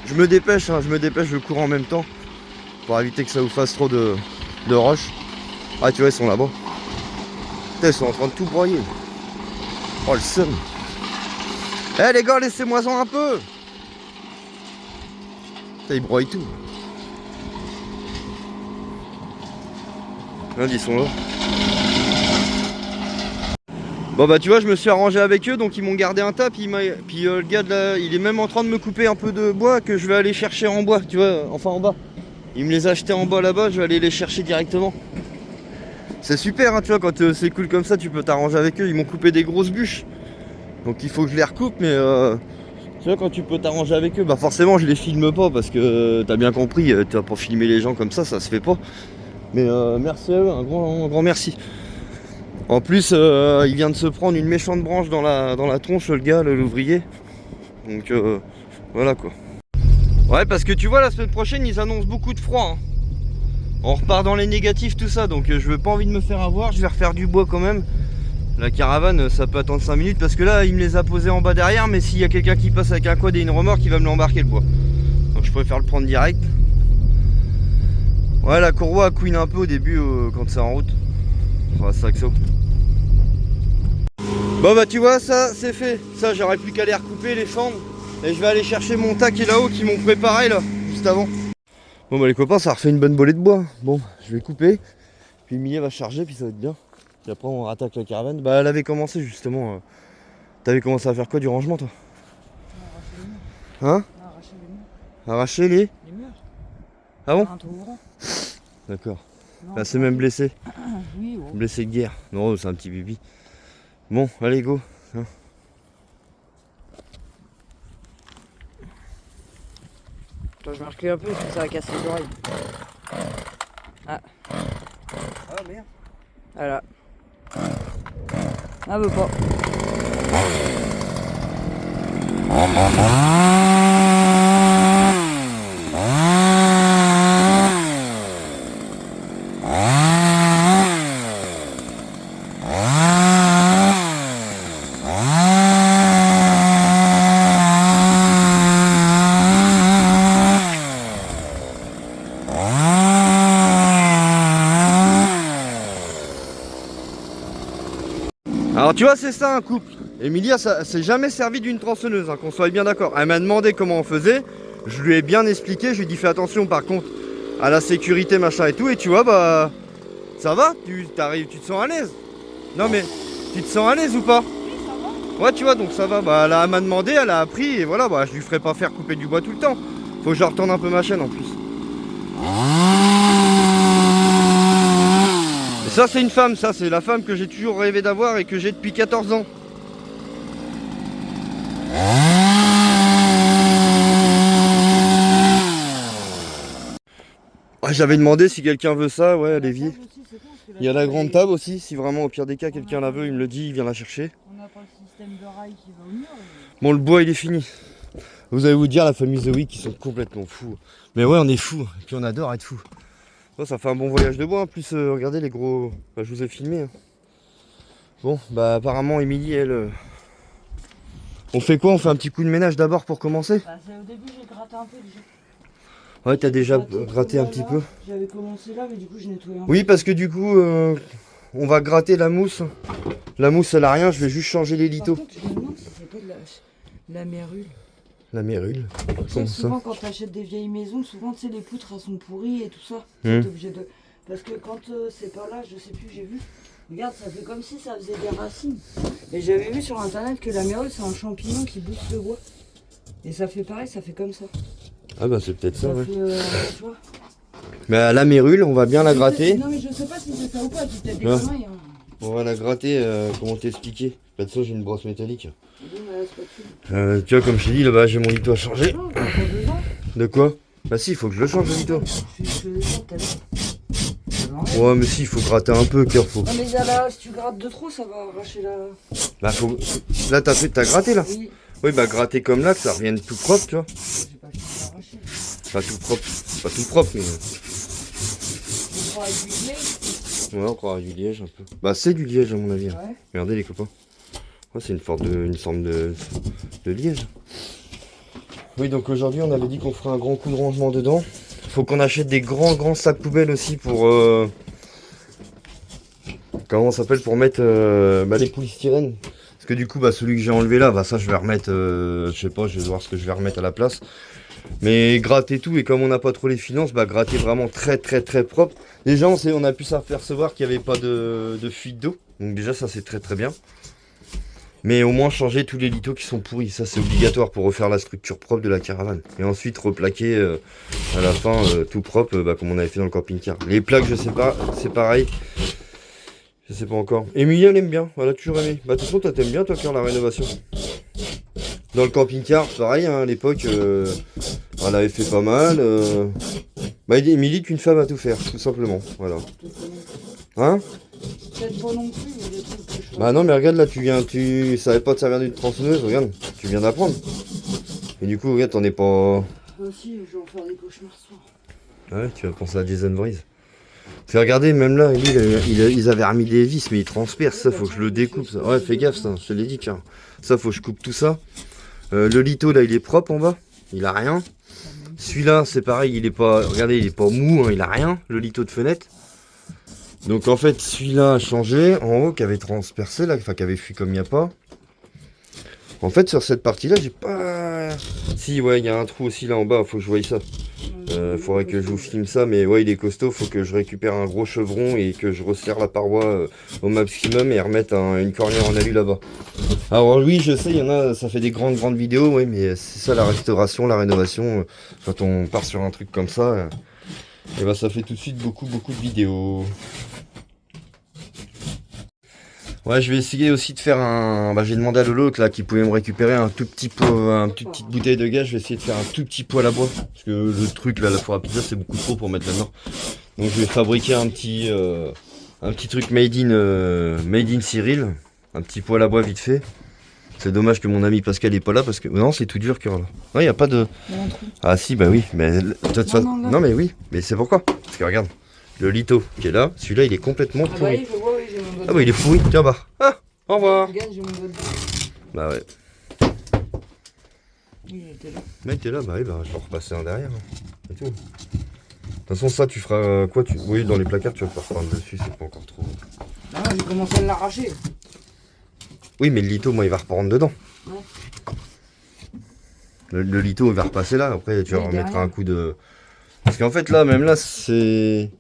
je me dépêche, je cours en même temps. Pour éviter que ça vous fasse trop de roches. Ah tu vois ils sont là-bas. Putain, ils sont en train de tout broyer. Oh le seum. Eh les gars, laissez-moi-en un peu. Putain, ils broient tout. Regarde, ils sont là. Bon bah tu vois, je me suis arrangé avec eux, donc ils m'ont gardé un tas. Puis le gars de là, il est même en train de me couper un peu de bois que je vais aller chercher en bois, tu vois, enfin en bas. Il me les a achetés en bas là-bas, je vais aller les chercher directement. C'est super, hein, tu vois, quand c'est cool comme ça, tu peux t'arranger avec eux. Ils m'ont coupé des grosses bûches. Donc il faut que je les recoupe, mais Tu vois, quand tu peux t'arranger avec eux, bah forcément je les filme pas parce que t'as bien compris, tu vas pas filmer les gens comme ça se fait pas. Mais merci à eux, un grand merci. En plus, il vient de se prendre une méchante branche dans la tronche, le gars, l'ouvrier. Donc voilà quoi. Ouais, parce que tu vois, la semaine prochaine, ils annoncent beaucoup de froid. Hein. On repart dans les négatifs, tout ça. Donc je veux pas envie de me faire avoir. Je vais refaire du bois quand même. La caravane, ça peut attendre 5 minutes. Parce que là, il me les a posés en bas derrière. Mais s'il y a quelqu'un qui passe avec un quad et une remorque, il va me l'embarquer le bois. Donc je préfère le prendre direct. Ouais, la courroie couine un peu au début quand c'est en route. Sur Saxo. Bon bah tu vois, ça c'est fait. Ça, j'aurais plus qu'à les recouper, les fendre. Et je vais aller chercher mon tac et là-haut qui m'ont préparé là, juste avant. Bon bah les copains, ça refait une bonne bolée de bois. Bon, je vais couper. Puis Emilia va charger, puis ça va être bien. Puis après on rattaque la caravane. Bah elle avait commencé justement. T'avais commencé à faire quoi du rangement toi? Hein? Arracher les murs. Ah bon? D'accord. Bah c'est même blessé. Oui, oh. Blessé de guerre. Non, c'est un petit bibi. Bon, allez go. Hein. Toi, je marche un peu parce que ça va casser les oreilles. Ah. Ah merde. Voilà. Ah, veut pas. Alors tu vois, c'est ça un couple. Emilia, ça s'est jamais servi d'une tronçonneuse, hein, qu'on soit bien d'accord. Elle m'a demandé comment on faisait. Je lui ai bien expliqué. Je lui ai dit fais attention par contre à la sécurité machin et tout. Et tu vois, bah ça va, tu te sens à l'aise. Non mais tu te sens à l'aise ou pas? Oui, ça va. Ouais, tu vois, donc ça va. Bah elle m'a demandé, elle a appris et voilà. Bah je lui ferai pas faire couper du bois tout le temps. Faut que je retourne un peu ma chaîne en plus. Et ça c'est une femme, ça c'est la femme que j'ai toujours rêvé d'avoir et que j'ai depuis 14 ans. Ouais, j'avais demandé si quelqu'un veut ça, ouais, l'évier. Il y a la grande table aussi, si vraiment au pire des cas quelqu'un la veut, il me le dit, il vient la chercher. On n'a pas le système de rail qui va au mur. Bon, le bois il est fini. Vous allez vous dire, la famille The Week, ils sont complètement fous. Mais ouais, on est fous, et puis on adore être fous. Oh, ça fait un bon voyage de bois, en plus, regardez les gros... Bah, je vous ai filmé. Hein. Bon, bah apparemment, Émilie, elle... On fait quoi? On fait un petit coup de ménage d'abord pour commencer? Bah, au début, j'ai gratté un peu déjà. Ouais, t'as déjà gratté un petit peu. J'avais commencé là, mais du coup, j'ai nettoyé un peu. Oui, parce que du coup, on va gratter la mousse. La mousse, elle a rien, je vais juste changer les Par litos. contre, je me demande si c'est pas de la mérule. La mérule. Tu sais, Comment ça? souvent, quand tu achètes des vieilles maisons, souvent, tu sais, les poutres, elles sont pourries et tout ça. Hmm. T'es obligé de... Parce que quand c'est pas là, je sais plus, j'ai vu. Regarde, ça fait comme si ça faisait des racines. Et j'avais vu sur internet que la mérule, c'est un champignon qui booste le bois. Et ça fait pareil, ça fait comme ça. Ah bah c'est peut-être ça, ouais. Fait, tu vois. Mais la mérule, on va bien la gratter. Non, mais je sais pas si c'est ça ou pas, c'est peut-être des Ouais. conneries. Hein. On va la gratter, comment t'expliquer? De toute façon, j'ai une brosse métallique. Oui, mais là, c'est pas dessus. Tu vois, comme je t'ai dit, là-bas, j'ai mon lito à changer. Non, t'as pas besoin. De quoi? Bah si, il faut que je le change, le lito. Je faisais ça tout à l'heure. Ouais, mais si, il faut gratter un peu, cœur, faut. Non, mais là, si tu grattes de trop, ça va arracher la... Bah faut... Là, t'as gratté, là? Oui, Oui, bah gratter comme là, que ça revienne tout propre, tu vois. j'ai pas fini d'arracher. Pas tout propre, pas tout propre, mais... Je prends avec du liège. Ouais, encore du liège un peu. Bah c'est du liège à mon avis. Hein. Ouais. Regardez les copains. Ouais, c'est une forme de liège. Oui, donc aujourd'hui on avait dit qu'on ferait un grand coup de rangement dedans. Faut qu'on achète des grands sacs poubelles aussi pour... Comment ça s'appelle? Pour mettre les polystyrènes. Parce que du coup, bah, celui que j'ai enlevé là, bah, ça je vais remettre... je sais pas, je vais voir ce que je vais remettre à la place. Mais gratter tout, et comme on n'a pas trop les finances, bah gratter vraiment très propre. Déjà on a pu s'apercevoir qu'il n'y avait pas de fuite d'eau. Donc déjà ça c'est très bien. Mais au moins changer tous les litos qui sont pourris. Ça c'est obligatoire pour refaire la structure propre de la caravane. Et ensuite replaquer à la fin tout propre comme on avait fait dans le camping-car. Les plaques je sais pas, c'est pareil. Je sais pas encore. Emilia elle aime bien, elle a toujours aimé. Bah de toute façon toi t'aimes bien toi Cœur la rénovation. Dans le camping-car, pareil, hein, à l'époque, elle avait fait pas mal. Bah, il me dit qu'une femme a tout faire, tout simplement. Voilà. Hein? Peut-être pas non plus, mais des trucs que je Bah non, mais regarde là, tu savais pas te servir d'une tronçonneuse, regarde, tu viens d'apprendre. Et du coup, regarde, t'en es pas. Ah si, je vais en faire des cauchemars ce soir. Ouais, tu vas penser à Jason Voorhees. Parce que regardez, même là, ils avaient remis des vis, mais ils transpercent, ça, faut que je le découpe. Ça. Ouais, fais gaffe, ça, je te l'ai dit, tiens. Ça, faut que je coupe tout ça. Le lito, là, il est propre en bas, il a rien. Celui-là, c'est pareil, il est pas. Regardez, il est pas mou, hein, il a rien, le lito de fenêtre. Donc en fait, celui-là a changé, en haut, qui avait transpercé, là, enfin, qui avait fui comme il n'y a pas. En fait, sur cette partie-là, j'ai pas. Si, ouais, il y a un trou aussi là en bas, faut que je voie ça. Faudrait que je vous filme ça, mais ouais, il est costaud. Faut que je récupère un gros chevron et que je resserre la paroi au maximum et remettre une cornière en alu là-bas. Alors, oui, je sais, il y en a, ça fait des grandes vidéos, ouais, mais c'est ça la restauration, la rénovation. Quand on part sur un truc comme ça, et bah, ça fait tout de suite beaucoup de vidéos. Ouais, je vais essayer aussi de faire un. Bah, j'ai demandé à Lolo là qui pouvait me récupérer un tout petit pot, petite bouteille de gaz. Je vais essayer de faire un tout petit poêle à bois parce que le truc là, la foire à pizza, c'est beaucoup trop pour mettre là-dedans. Donc je vais fabriquer un petit truc made in Cyril, un petit poêle à bois vite fait. C'est dommage que mon ami Pascal est pas là parce que non, c'est tout dur cœur là. Non, il y a pas de. Ah si, bah oui, mais de toute façon. Non mais oui, mais c'est pourquoi. Parce que regarde, le lito qui est là, celui-là, il est complètement pourri. bah oui, je vois, oui, j'ai mon doigt Ah bah il est pourri, tiens bah. Ah, au revoir. Regarde, j'ai mon doigt dedans. Bah ouais. Oui, il était là. Le mec t'es là, bah oui, bah je vais en repasser un derrière. Hein. Et tout. De toute façon ça tu feras quoi tu. Oui dans les placards tu vas faire prendre dessus, c'est pas encore trop. Ah non, j'ai commencé à l'arracher. Oui mais le lito moi il va reprendre dedans. Ouais. Le lito il va repasser là, après tu Oui, remettras derrière. un coup de. Parce qu'en fait là, même là c'est.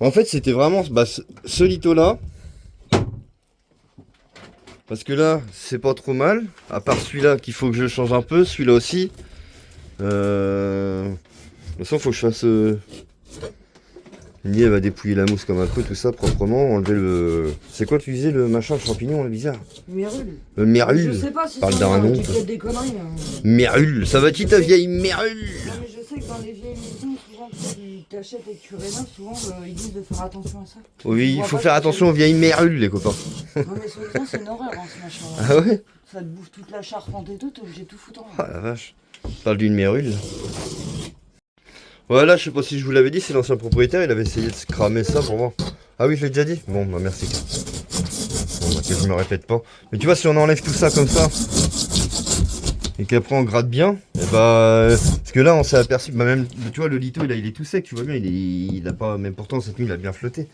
En fait c'était vraiment bah, ce lito là. Parce que là, c'est pas trop mal. À part celui-là qu'il faut que je change un peu. Celui-là aussi. De toute façon, faut que je fasse. Lily, elle va dépouiller la mousse comme un peu, tout ça, proprement. Enlever le. C'est quoi tu disais, le machin, le champignon, le bizarre? Mérule. Le mérule. Je sais pas si Parle ça d'un nom. peut-être des conneries. Hein. Mérule. Ça va-t-il ta vieille mérule? Non, mais je sais que dans les vieilles maisons, souvent, quand tu t'achètes et que tu rénoves, souvent, ils disent de faire attention à ça. Oui, il faut faire attention aux vieilles mérules, les copains. Non, mais soi-disant, c'est une horreur, hein, ce machin. Ah ouais? Ça te bouffe toute la charpente et tout, t'es obligé de tout foutre en Ah la vache. Je parle d'une mérule. Voilà, je sais pas si je vous l'avais dit, c'est l'ancien propriétaire, il avait essayé de se cramer ça pour voir. Ah oui, je l'ai déjà dit? Bon, bah merci. Bon, bah, que je me répète pas. Mais tu vois, si on enlève tout ça comme ça, et qu'après on gratte bien, et bah. Parce que là, on s'est aperçu, bah même, tu vois, le lito, il est tout sec, tu vois bien, il a pas. Même pourtant, cette nuit, il a bien flotté.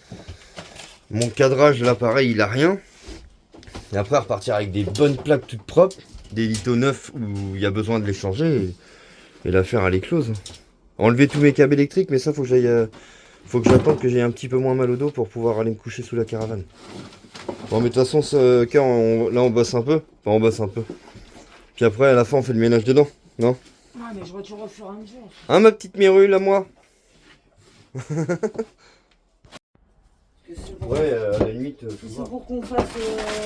Mon cadrage, là, pareil, il a rien. Et après, repartir avec des bonnes plaques toutes propres, des litos neufs où il y a besoin de les changer, et l'affaire, elle est close. Enlever tous mes câbles électriques, mais ça faut que j'aille, faut que j'attende que j'ai un petit peu moins mal au dos pour pouvoir aller me coucher sous la caravane. Bon mais de toute façon ce cœur, là on bosse un peu, enfin on bosse un peu. Puis après à la fin on fait le ménage dedans, non? Ah mais je retire au fur et à mesure. Hein ma petite mérule à moi? Ouais, à la limite, c'est pour qu'on fasse.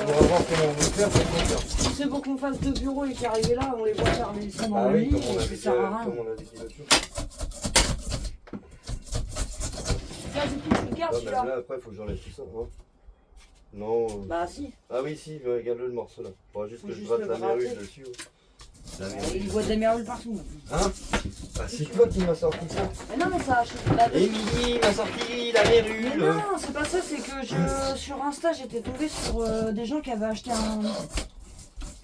On va voir comment on veut faire, C'est pour qu'on fasse 2 bureaux et qu'arriver là, on les voit faire les sons dans Ah le oui, lit, comme on et a ça dit, sert à rien. comme on a dit là-dessus. Ça, c'est tout, tu le gardes Ouais, celui-là. là après faut que j'enlève tout ça, hein. Non. Bah si. Ah oui si, regarde-le morceau là. Faudra juste Faut que je juste gratte le la gratter. mérule dessus. Ouais. La mérule. Il voit des mérules partout. Hein? Ah c'est toi qui m'as sorti ça. Mais non, mais ça a Émilie m'a sorti la Mais mérule. non, c'est pas ça, c'est que sur Insta, j'étais tombée sur des gens qui avaient acheté un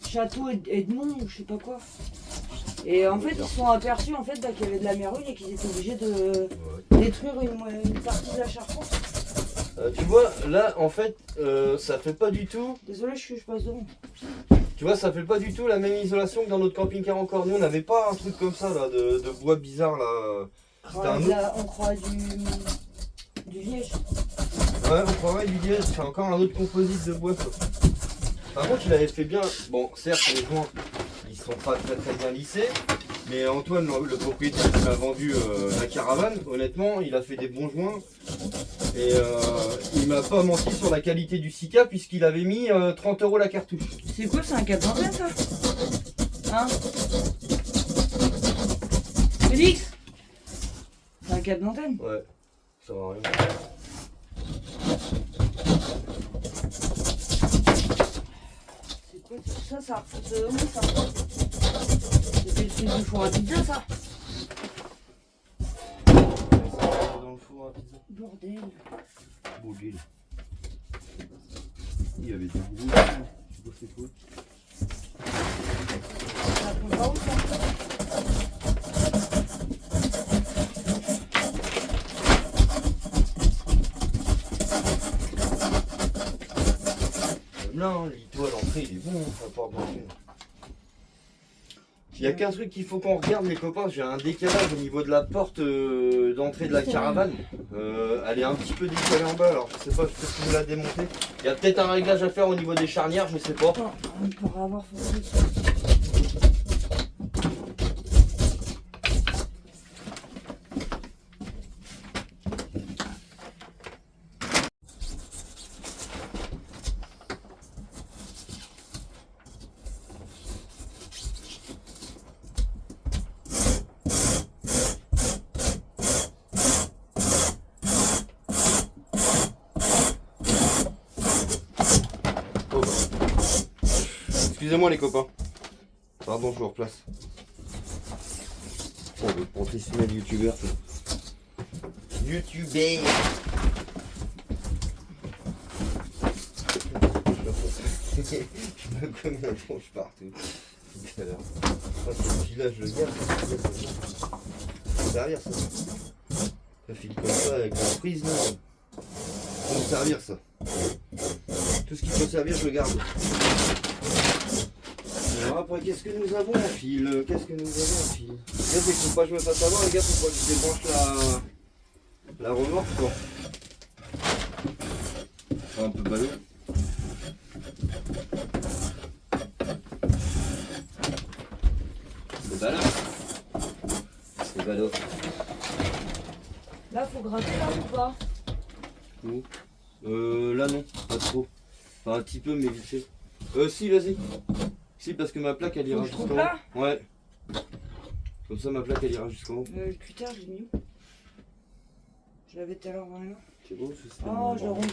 château Edmond ou je sais pas quoi. Et en fait, ils se sont aperçus en fait, qu'il y avait de la mérule et qu'ils étaient obligés de détruire une partie de la charpente. Tu vois, là en fait, ça fait pas du tout. Désolé, je passe devant. Tu vois, ça fait pas du tout la même isolation que dans notre camping-car encore. Nous, on n'avait pas un truc comme ça là, de bois bizarre là. C'était un autre. On croit du liège. Ouais, on croirait du liège. C'est encore un autre composite de bois. Quoi. Par contre, il avait fait bien. Bon, certes, les joints, ils sont pas très bien lissés. Mais Antoine, le propriétaire qui m'a vendu la caravane, honnêtement, il a fait des bons joints. Et il m'a pas menti sur la qualité du Sika puisqu'il avait mis 30 € la cartouche. C'est quoi, c'est un 420 ça? Hein Félix, c'est un câble d'antenne? Ouais, ça va rien. C'est quoi ça? Ça repousse où ça? C'était le truc du four à pizza ça? Dans le four à pizza. Bordel. Bordel. Il y avait des gros. Je sais pas c'est quoi. Ça prend pas où ça? Là, l'ito à l'entrée, il est bon, la porte d'entrée. Il n'y a qu'un truc qu'il faut qu'on regarde, les copains. J'ai un décalage au niveau de la porte d'entrée de la caravane. Elle est un petit peu décalée en bas, alors je sais pas, je peux vous la démonter. Il y a peut-être un réglage à faire au niveau des charnières, je sais pas. Attends, on pourra avoir fait. Oh, bah. Excusez-moi les copains. Pardon, je vous replace. Oh, le professionnel youtubeur. Youtubeur. Je me cogne la tronche partout. Tout à l'heure. Ah, ce filage, le gars, c'est derrière ça. Ça file comme ça avec la prise là. Ça peut me servir ça. Tout ce qui peut servir, je le garde. Alors après, qu'est-ce que nous avons en fil? Qu'est-ce que nous avons en fil? Là, c'est qu'il faut pas que je me fasse avoir, les gars, faut pas que je débranche la remorque, quoi. C'est un peu ballot. C'est ballot. C'est ballot. Là, faut gratter là ou pas? Où? Là non, pas trop. Enfin un petit peu mais vite fait. Si vas-y. Si parce que ma plaque elle ira jusqu'en haut. Là Ouais. Comme ça ma plaque elle ira jusqu'en haut. Le cutter, je l'ai mis où? Je l'avais tout à l'heure dans les mains. C'est beau, c'est Oh, je l'ai rangé.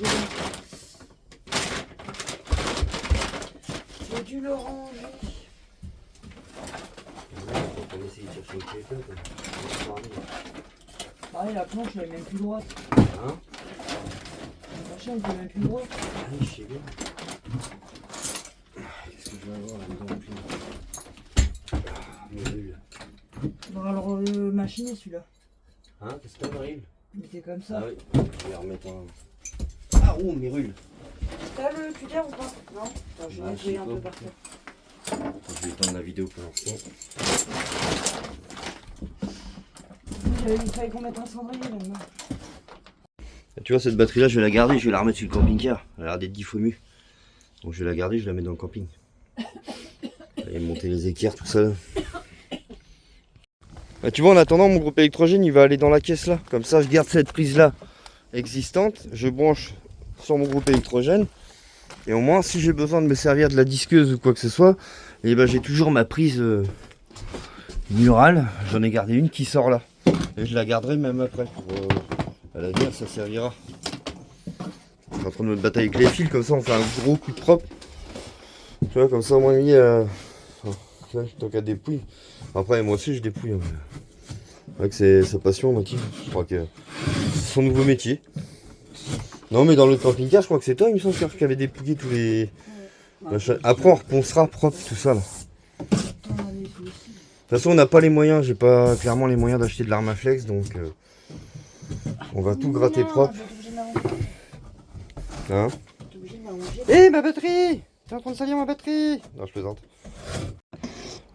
J'ai dû le ranger. On va essayer de chercher au téléphone. Pareil, la planche, elle est même plus droite. Hein? La machine, elle est même plus droite. Ah oui, je sais bien. Qu'est-ce que je vais avoir là-dedans? Meryl. Faudra le machiner celui-là. Hein? Qu'est-ce que t'as, Meryl? Il était comme ça. Ah oui, je vais remettre un. Ah oh, Meryl. T'as le cutter ou pas? Non? Attends, je vais Ah, nettoyer je un sais peu pas. par terre. Je vais éteindre la vidéo pour l'instant. Il fallait qu'on mette un cendrier là-dedans. Tu vois, cette batterie là, je vais la garder, je vais la remettre sur le camping-car. Elle a l'air d'être 10 fois mieux. Donc je vais la garder, je vais la mettre dans le camping. Je vais monter les équerres, tout ça. Bah, tu vois, en attendant, mon groupe électrogène il va aller dans la caisse là. Comme ça, je garde cette prise là existante. Je branche sur mon groupe électrogène. Et au moins, si j'ai besoin de me servir de la disqueuse ou quoi que ce soit, et ben j'ai toujours ma prise murale. J'en ai gardé une qui sort là. Et je la garderai même après. Pour, à l'avenir, ça servira. Je suis en train de me battre avec les fils, comme ça on fait un gros coup de propre. Tu vois, comme ça au moins mis donc à dépouille. Après, moi aussi je dépouille. Hein. C'est vrai que c'est sa passion, Maki. Je crois que c'est son nouveau métier. Non, mais dans le camping-car, je crois que c'est toi, il me semble, qui avait dépouillé tous les machins. Après, on reponcera propre tout ça là. De toute façon, on n'a pas les moyens. J'ai pas clairement les moyens d'acheter de l'Armaflex, donc on va tout gratter propre. Hein? Eh, ma batterie! T'es en train de salir ma batterie! Non, je plaisante.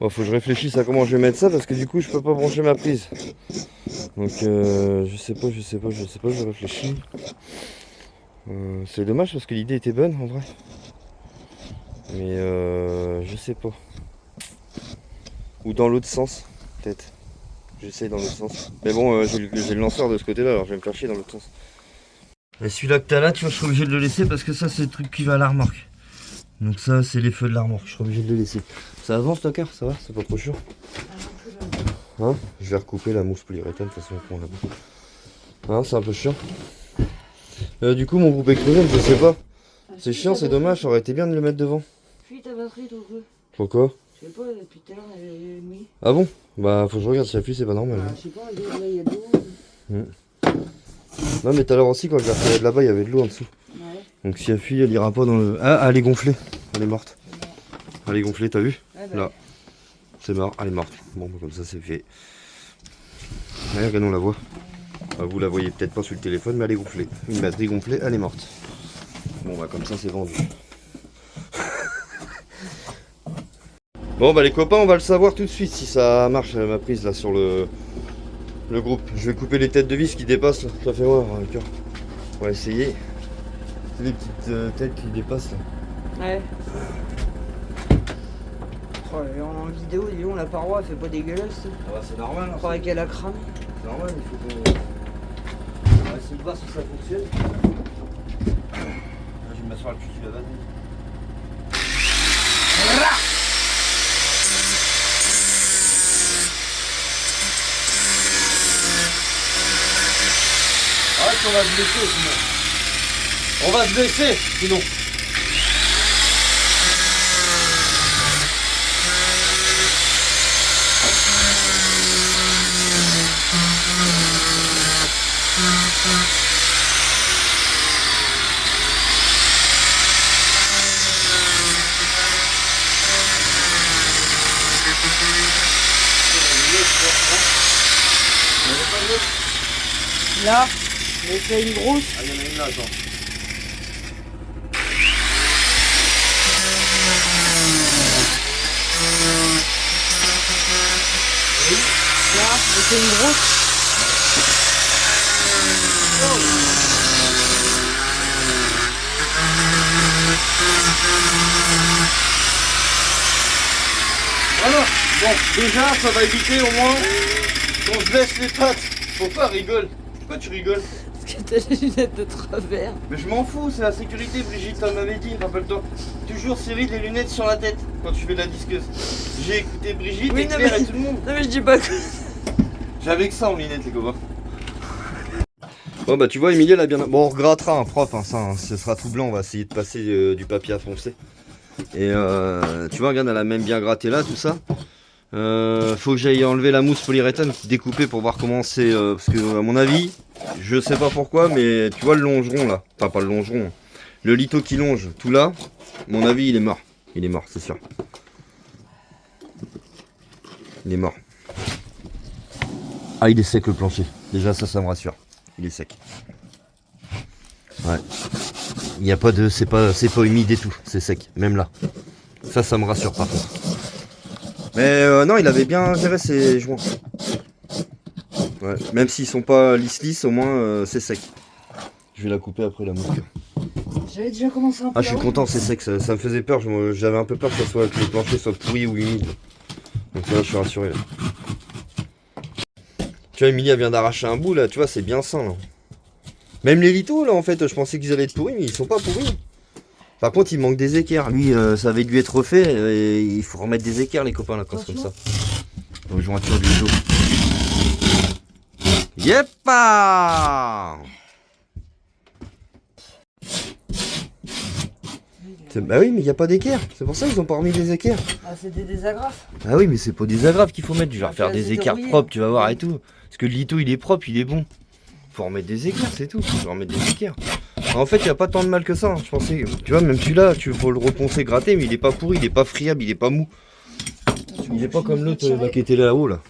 Bon, faut que je réfléchisse à comment je vais mettre ça parce que du coup, je peux pas brancher ma prise. Donc, je sais pas, je réfléchis. C'est dommage parce que l'idée était bonne en vrai. Mais je sais pas. Ou dans l'autre sens, peut-être. J'essaye dans l'autre sens. Mais bon, j'ai le lanceur de ce côté-là, alors je vais me faire chier dans l'autre sens. Et celui-là que t'as là, tu vois, je suis obligé de le laisser parce que ça, c'est le truc qui va à la remorque. Donc ça, c'est les feux de l'armoire. Je serai obligé de les laisser. Ça avance, Dakar, ça va? C'est pas trop chiant? Hein? Je vais recouper la mousse polyuréthane de toute façon. Hein, c'est un peu chiant. Du coup, mon groupe écrivain, je sais pas. C'est chiant, c'est dommage. Ça aurait été bien de le mettre devant. Puis ta batterie, ton truc. Pourquoi? Je sais pas, depuis tout à l'heure, elle est mis. Ah bon? Bah, faut que je regarde si appuie, c'est pas normal. Je sais pas, là, il y a de l'eau. Non, mais tout à l'heure aussi, quand je l'ai retiré de là-bas, il y avait de l'eau en dessous. Ouais. Donc si elle fuit, elle ira pas dans le... Ah, elle est gonflée. Elle est morte. Elle est gonflée, t'as vu? Ouais, bah. Là. C'est mort, elle est morte. Bon, bah, comme ça, c'est fait. Allez, regardons la voix. Ah, vous la voyez peut-être pas sur le téléphone, mais elle est gonflée. Une batterie gonflée, elle est morte. Bon, bah comme ça, c'est vendu. Bon, bah les copains, on va le savoir tout de suite si ça marche ma prise là sur le groupe. Je vais couper les têtes de vis qui dépassent là. Ça fait voir, hein, cœur. On va essayer. C'est les petites têtes qui dépassent là. Ouais. Oh, en vidéo, disons, la paroi, elle fait pas dégueulasse. Ah bah c'est normal. On croirait qu'elle a cramé. C'est normal, il faut qu'on... On va essayer de voir si ça fonctionne. Là, je vais m'asseoir le cul sur la batterie. On va se blesser sinon. On va se blesser sinon. Là, mais c'est une grosse. Ah, il y en a une là, attends. Là, mais c'est une grosse. Voilà. Bon, déjà, ça va éviter au moins qu'on se laisse les pattes. Faut pas rigoler. Pourquoi tu rigoles? Parce que t'as les lunettes de travers. Mais je m'en fous, c'est la sécurité, Brigitte, elle m'avait dit, rappelle-toi. Toujours serrer des lunettes sur la tête quand tu fais de la disqueuse. J'ai écouté Brigitte, Oui, et non, Claire mais- et tout le monde. Non mais je dis pas que... J'avais que ça en lunettes, les copains. Bon bah tu vois, Emilie elle a bien... Bon, on regrattera un propre, hein, ça, hein. Ce sera tout blanc, on va essayer de passer du papier à foncer. Et tu vois, regarde, elle a même bien gratté là, tout ça. Faut que j'aille enlever la mousse polyuréthane, découper pour voir comment c'est. Parce que à mon avis, je sais pas pourquoi, mais tu vois le longeron là. Enfin pas le longeron. Le litho qui longe, tout là. À mon avis, il est mort. Il est mort, c'est sûr. Il est mort. Ah, il est sec le plancher. Déjà ça me rassure. Il est sec. Ouais. Il n'y a pas de... C'est pas humide et tout. C'est sec. Même là. Ça me rassure par contre. Mais non, il avait bien géré ses joints. Ouais. Même s'ils sont pas lisses, au moins c'est sec. Je vais la couper après la mousse. J'avais déjà commencé un peu. Ah, je suis content, c'est sec. Ça me faisait peur. J'avais un peu peur que le plancher soit pourri ou humide. Donc là, je suis rassuré. Là. Tu vois, Emilie elle vient d'arracher un bout là. Tu vois, c'est bien sain là. Même les lithos là, en fait, je pensais qu'ils allaient être pourris, mais ils sont pas pourris. Par contre, il manque des équerres. Lui, ça avait dû être refait. Et il faut remettre des équerres, les copains, là, quand c'est comme ça. Aux jointures du dos. Yepa! Bah oui, mais il n'y a pas d'équerre. C'est pour ça qu'ils ont pas remis des équerres. Ah, c'est des désagrafes. Ah oui, mais c'est pas des agrafes qu'il faut mettre. Je vais Ah, refaire c'est des équerres rouillé. propres, tu vas voir et tout. Parce que le litho, il est propre, il est bon. Faut remettre des équerres, c'est tout. Faut remettre des équerres. En fait, il n'y a pas tant de mal que ça. Hein. Je pensais, tu vois, même celui-là, tu faut le reponcer, gratter, mais il est pas pourri, il est pas friable, il est pas mou. Il est pas comme l'autre là, qui était là-haut là.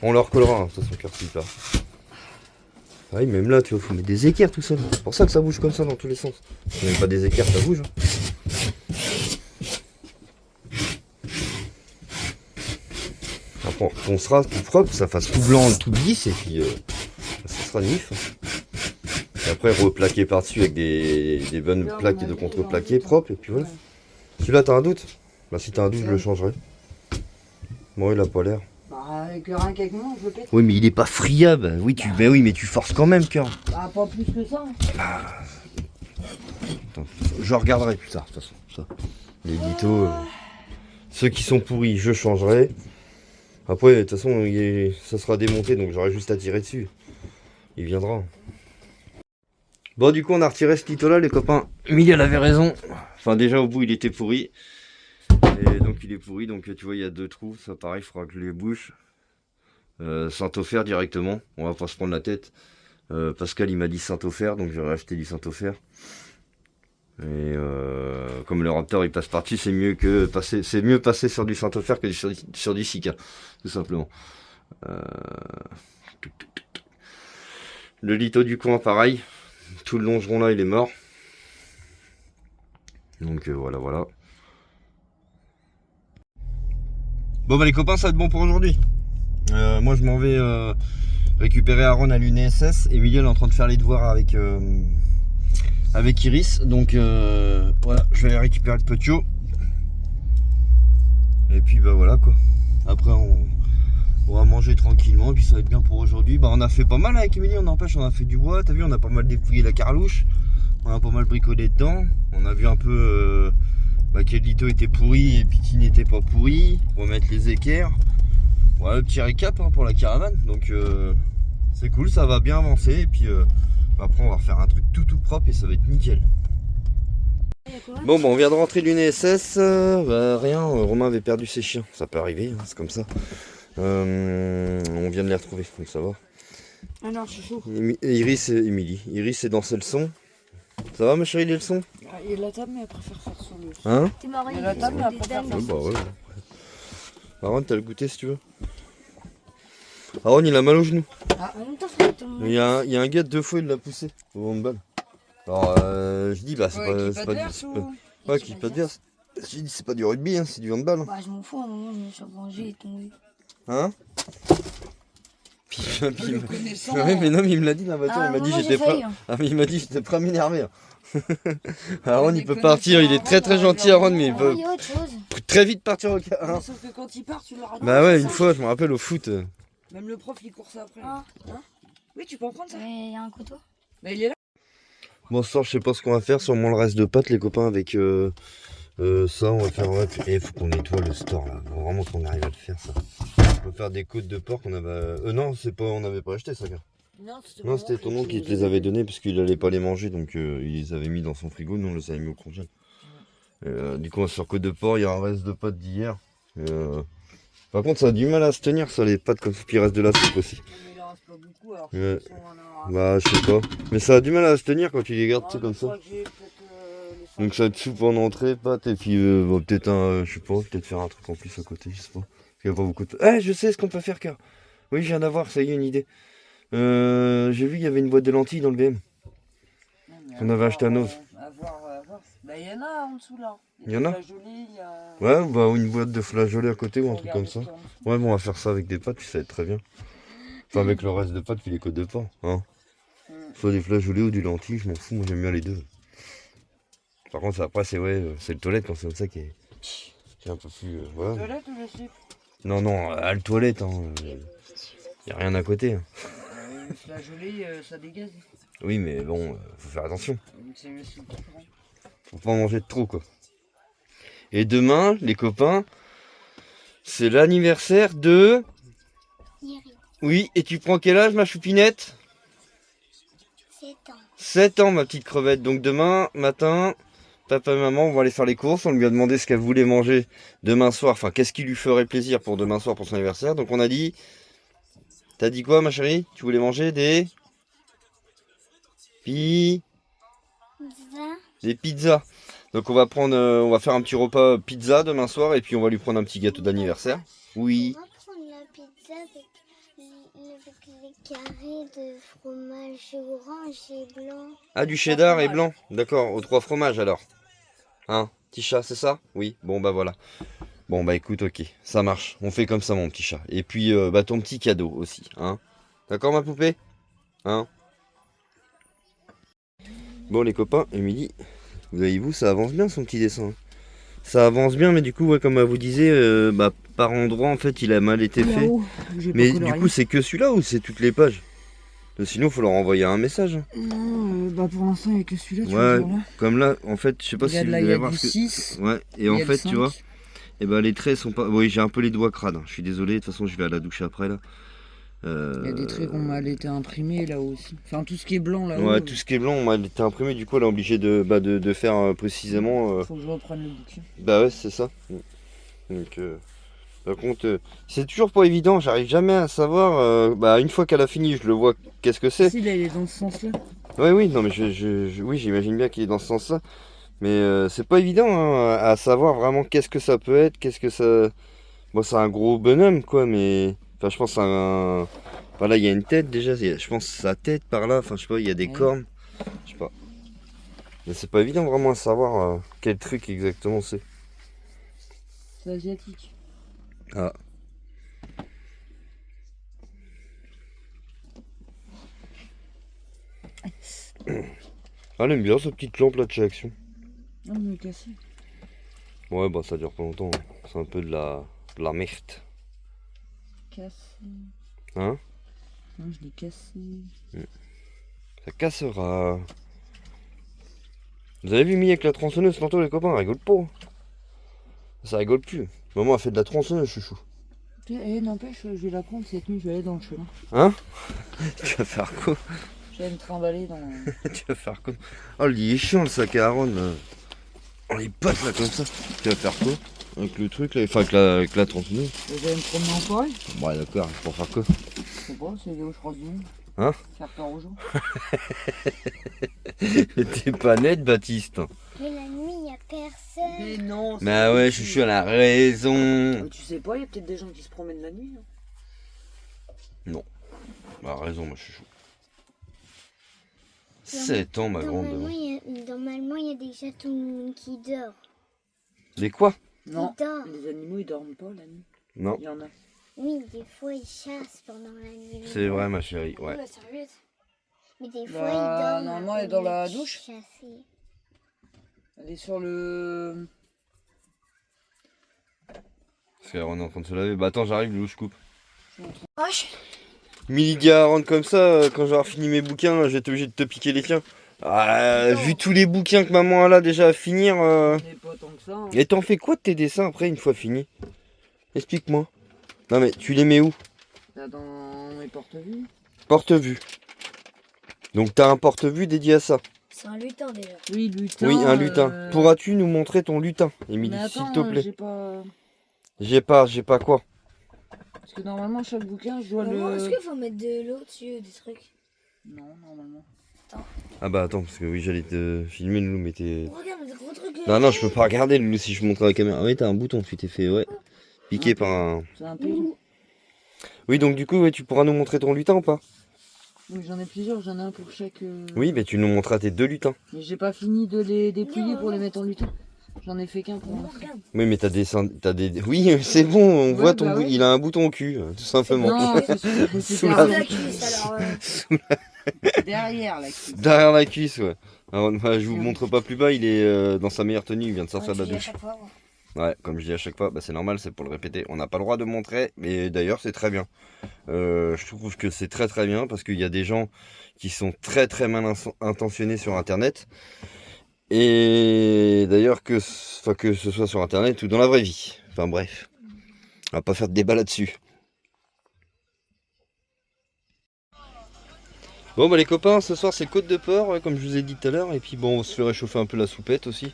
On le recollera, hein, de toute façon, cœur plus tard. Ah oui, même là, tu vois, faut mettre des équerres tout seul. C'est pour ça que ça bouge comme ça dans tous les sens. Si on met pas des équerres, ça bouge. Hein. Après, on reponcera tout propre, ça fasse tout blanc, tout lisse, et puis ça sera nif. Et après, replaquer par-dessus avec des bonnes plaques de contreplaqué propres, et puis voilà. Celui-là, t'as un doute? Bah, si t'as un doute, je le changerai. Bon, il a pas l'air. Bah, Avec rien qu'avec moi, je le pète. Oui, mais il est pas friable. Oui, mais tu forces quand même, cœur. Bah, pas plus que ça. Attends, je regarderai plus tard, de toute façon. Ça. Les litos, ceux qui sont pourris, je changerai. Après, de toute façon, ça sera démonté, donc j'aurai juste à tirer dessus. Il viendra. Bon, du coup, on a retiré ce lito là, les copains. Miguel avait raison. Enfin, déjà, au bout, il était pourri. Et donc, il est pourri. Donc, tu vois, il y a 2 trous. Ça, pareil, il faudra que je les bouche. Saint-Ofer directement. On va pas se prendre la tête. Pascal, il m'a dit Saint-Ofer, donc j'aurais acheté du Saint-Ofer. Et comme le Raptor, il passe par-dessus, c'est mieux passer sur du Saint-Ofer que sur du Sika, tout simplement. Le lito du coin, pareil. Tout le longeron là, il est mort. Donc voilà. Bon bah les copains, ça va être bon pour aujourd'hui. Moi je m'en vais récupérer Aaron à l'UNSS. Emilia est en train de faire les devoirs avec Iris. Donc voilà, je vais aller récupérer le potio. Et puis bah voilà quoi. Après on va manger tranquillement et puis ça va être bien pour aujourd'hui. Bah on a fait pas mal avec Emilie, on a fait du bois, t'as vu, on a pas mal dépouillé la carlouche. On a pas mal bricolé dedans. On a vu un peu quel lito était pourri et puis qui n'était pas pourri. On va mettre les équerres. Voilà le petit récap pour la caravane. Donc c'est cool, ça va bien avancer. Et puis après on va refaire un truc tout propre et ça va être nickel. Bon on vient de rentrer de l'UNSS. Rien, Romain avait perdu ses chiens. Ça peut arriver, hein, c'est comme ça. On vient de les retrouver, donc ça va. Ah non, c'est chaud. Iris et Émilie. Iris est dans le son. Ça va ma chérie, les leçons? Il y a la table, mais elle préfère faire sur le. Hein? Tu m'as Il y a la table, mais elle préfère faire Bah ouais. Aaron, t'as le goûter si tu veux. Aaron, il a mal au genou. En même temps, frère, Il y a un gars 2 fois, il l'a poussé au handball. Alors je dis, bah c'est pas du. Ouais, qui pas de verse. J'ai dit, c'est pas du rugby, hein, c'est du handball. Bah, je m'en fous, à un moment, je me suis rangé et tombé. Hein? Puis Le connaissant. ouais, mais non, mais il me l'a dit dans la voiture, Ah, il m'a dit moi, j'étais j'ai pas. failli, hein. Ah mais il m'a dit j'étais pas à m'énerver. Hein. Aaron On il est peut connaissant, partir, il est très Aaron, gentil Aaron, mais il Ah, peut il y a autre chose. très vite partir au cas. Hein. Sauf que quand il part, tu le racontes. Bah ouais, une fois je me rappelle au foot. Même le prof il court ça après. Ah. Hein? Oui, tu peux en prendre ça. Mais il y a un couteau. Mais il est là. Bon ce soir je sais pas ce qu'on va faire, sûrement le reste de pâtes les copains avec ça on va faire il faut qu'on nettoie le store là. Faut vraiment qu'on arrive à le faire ça. On va faire des côtes de porc qu'on avait. Non c'est pas on n'avait pas acheté ça gars. Non, c'était ton oncle qui te les avait donnés parce qu'il allait pas les manger, donc il les avait mis dans son frigo, nous on les avait mis au congèle. Du coup, sur côte de porc, il y a un reste de pâtes d'hier. Par contre, ça a du mal à se tenir, ça, les pâtes, comme puis il reste de la soupe aussi. Mais il en reste pas beaucoup alors. Ouais. On a... Bah, je sais pas. Mais ça a du mal à se tenir quand tu les gardes, tu sais, comme ça. Donc, ça va être soupe en entrée, pâtes, et puis bon, peut-être je sais pas, peut-être faire un truc en plus à côté, je sais pas. Parce qu'il y a pas beaucoup de. Eh, je sais ce qu'on peut faire, car. Oui, je viens d'avoir, ça y est, une idée. J'ai vu qu'il y avait une boîte de lentilles dans le BM. On avait acheté à Nose. Bah, il y en a en dessous là. Il y en a? Flageolets, y a... Ouais, bah une boîte de flageolets à côté ou un truc comme ça. Ouais, bon, on va faire ça avec des pâtes, puis ça va être très bien. Enfin, avec le reste de pâtes, puis les côtes de porc. Hein. Soit des flageolets ou du lentilles, je m'en fous, moi j'aime bien les deux. Par contre, après, c'est le toilette quand c'est comme ça qui est un peu plus. Voilà. Toilette ou le slip? Non, à le toilette, hein. Y a rien à côté. Hein. Le flageolet, ça dégaze. Oui, mais bon, faut faire attention. C'est le slip qui prend. Faut pas en manger de trop, quoi. Et demain, les copains, c'est l'anniversaire de... Yeri. Oui, et tu prends quel âge, ma choupinette? 7 ans. 7 ans, ma petite crevette. Donc demain matin, papa et maman vont aller faire les courses. On lui a demandé ce qu'elle voulait manger demain soir. Enfin, qu'est-ce qui lui ferait plaisir pour demain soir pour son anniversaire. Donc on a dit... T'as dit quoi, ma chérie? Tu voulais manger des... Des pizzas. Donc on va faire un petit repas pizza demain soir et puis on va lui prendre un petit gâteau d'anniversaire. Oui. On va prendre la pizza avec les carrés de fromage orange et blanc. Ah, du cheddar et blanc. D'accord, aux 3 fromages alors. Hein, petit chat, c'est ça? Oui, bon bah voilà. Bon bah écoute, ok, ça marche. On fait comme ça mon petit chat. Et puis ton petit cadeau aussi, hein. D'accord ma poupée? Hein? Bon les copains, Émilie, vous avez vu, ça avance bien son petit dessin. ça avance bien, mais du coup, ouais, comme elle vous disait, bah, par endroit, en fait, il a mal été fait. Là-haut, j'ai pas Mais du colorié. coup, c'est que celui-là ou c'est toutes les pages? Sinon, faut leur envoyer un message. Non, bah pour l'instant, il n'y a que celui-là, tu Ouais, veux dire là. comme là, en fait, je sais pas Il y a si de vous là, il y allez a voir du ce que... 6. Ouais, et en fait, tu vois, et ben les traits sont pas... Oui, j'ai un peu les doigts crades, hein. Je suis désolé, de toute façon, je vais à la douche après, là. Il y a des traits qui ont mal été imprimés là aussi. Enfin, tout ce qui est blanc là-haut. Ouais, tout ce qui est blanc, on m'a été imprimé, du coup, elle est obligée de faire précisément... Faut que je reprenne le bouquin. Bah ouais, c'est ça. Donc, par contre, c'est toujours pas évident, j'arrive jamais à savoir... bah, une fois qu'elle a fini, je le vois, qu'est-ce que c'est. Si, là, il est dans ce sens-là. Ouais, oui, non, mais oui, j'imagine bien qu'il est dans ce sens-là. Mais c'est pas évident hein, à savoir vraiment qu'est-ce que ça peut être, qu'est-ce que ça... Bon, c'est un gros bonhomme, quoi, mais... Enfin, je pense que c'est un... Voilà, il y a une tête, déjà, je pense sa tête par là, enfin, je sais pas, il y a des Ouais. cornes, je sais pas. Mais c'est pas évident vraiment à savoir quel truc exactement c'est. C'est asiatique. Ah. Elle aime bien, cette petite lampe là de chez Action. Ah, on est cassé. Ouais, bah ça dure pas longtemps, hein. C'est un peu de la merde. Cassé. Hein? Non, je l'ai cassé. Ça cassera. Vous avez vu mis avec la tronçonneuse tantôt les copains, rigole pas. Ça rigole plus. Maman a fait de la tronçonneuse, chouchou. Eh, n'empêche, je vais la prendre cette nuit, je vais aller dans le chemin. Hein? Tu vas faire quoi? Je vais me trimballer dans. Tu vas faire quoi? Oh, il est chiant le sac à Aaron là. Oh, les pattes là comme ça. Tu vas faire quoi? Avec le truc là, enfin avec la tronçonneuse. Je vais me promener en forêt. Ouais, d'accord, pour faire quoi? Je sais pas, c'est là où je croise du monde. Hein? Faire peur aux gens. T'es pas net, Baptiste. Mais la nuit, il n'y a personne. Mais non, Bah ouais, chouchou, elle a raison. Mais tu sais pas, il y a peut-être des gens qui se promènent la nuit. Hein. Bah raison, ma chouchou. 7 ans, ma grande. Normalement, il y a des chatons qui dorment. Des quoi? Non, Ils dorment. les animaux ils dorment pas la nuit. Non, Il y en a. Oui, des fois, ils chassent pendant la nuit. c'est vrai, ma chérie, ouais. La serviette. Mais des fois, Bah, ils dorment. normalement, avant elle est dans de la les douche. chasser. Elle est sur le. Parce qu'Aaron est en train de se laver. Bah attends, j'arrive, Lou, je coupe. Wesh. Lydia, Aaron comme ça, quand j'aurai fini mes bouquins, là, je vais être obligé de te piquer les tiens. Ah, vu tous les bouquins que maman a là déjà à finir. On n'est pas tant que ça. Hein. Et t'en fais quoi de tes dessins après une fois fini? Explique-moi. Non mais tu les mets où? Là, dans les porte-vues. Porte-vue. Donc t'as un porte-vue dédié à ça. C'est un lutin déjà. Oui, lutin. Oui, un lutin. Pourras-tu nous montrer ton lutin, Émilie, Mais s'il attends, te plaît? j'ai pas. J'ai pas quoi? Parce que normalement, chaque bouquin, je dois Est-ce le. qu'il faut mettre de l'eau dessus, des trucs? Non, normalement. Ah bah attends, parce que oui, j'allais te filmer, Loulou, mais t'es... Regarde, des gros trucs. Non, non, je peux pas regarder, Loulou, si je montre à la caméra. Ah oui, t'as un bouton, tu t'es fait, ouais, piqué par un... C'est un pile. Oui, donc du coup, ouais, tu pourras nous montrer ton lutin ou pas? Oui, j'en ai plusieurs, j'en ai un pour chaque. Oui, mais tu nous montreras tes 2 lutins. Mais j'ai pas fini de les dépouiller pour les mettre en lutin. J'en ai fait qu'un pour l'instant. Regarde. Oui, mais t'as des... Oui, c'est bon, on Ouais, voit ton bah oui. il a un bouton au cul, tout simplement. Non, c'est Sous la- La cuisse, alors. derrière la cuisse. Derrière la cuisse, ouais. Alors, je vous montre pas plus bas, il est dans sa meilleure tenue, il vient de sortir de la douche. Ouais, comme je dis à chaque fois, bah, c'est normal, c'est pour le répéter. On n'a pas le droit de montrer, mais d'ailleurs c'est très bien. Je trouve que c'est très très bien parce qu'il y a des gens qui sont très très mal intentionnés sur Internet. Et d'ailleurs que ce soit sur Internet ou dans la vraie vie. Enfin bref, on va pas faire de débat là-dessus. Bon bah les copains, ce soir c'est côte de porc, comme je vous ai dit tout à l'heure. Et puis bon, on se fait réchauffer un peu la soupette aussi.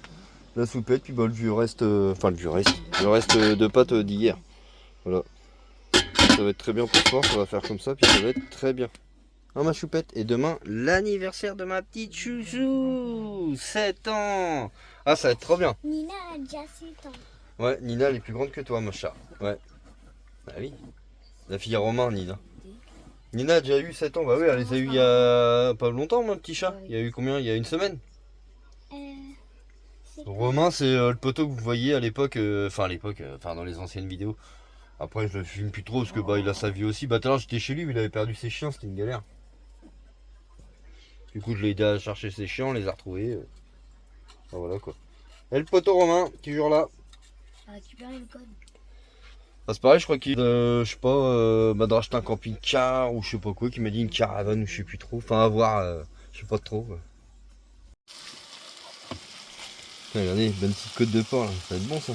La soupette, puis bah, le vieux reste, le reste de pâtes d'hier. Voilà. Ça va être très bien pour ce soir, ça va faire comme ça, puis ça va être très bien. Hein, ma choupette. Et demain, l'anniversaire de ma petite chouchou, 7 ans. Ah, ça va être trop bien. Nina a déjà 7 ans. Ouais, Nina, elle est plus grande que toi, ma chat. Ouais. Bah oui. La fille à Romain, Nina. Nina a déjà eu 7 ans. Bah oui, elle les a eu il y a pas longtemps, mon petit chat. Il y a eu combien? Il y a une semaine. Romain, c'est le poteau que vous voyez à l'époque, enfin dans les anciennes vidéos. Après, je le filme plus trop parce que bah il a sa vie aussi. Bah tout à l'heure j'étais chez lui, mais il avait perdu ses chiens, c'était une galère. Du coup, je l'ai aidé à chercher ses chiens, on les a retrouvés. Enfin, voilà quoi. Et le poteau Romain, toujours là. à récupérer le code. Ah, c'est pareil, je crois qu'il je sais pas, de racheter un camping-car ou je sais pas quoi, qui m'a dit une caravane ou je sais plus trop. Enfin, à voir, je sais pas trop. Quoi. Tiens, regardez, bonne petite côte de porc là, ça va être bon ça.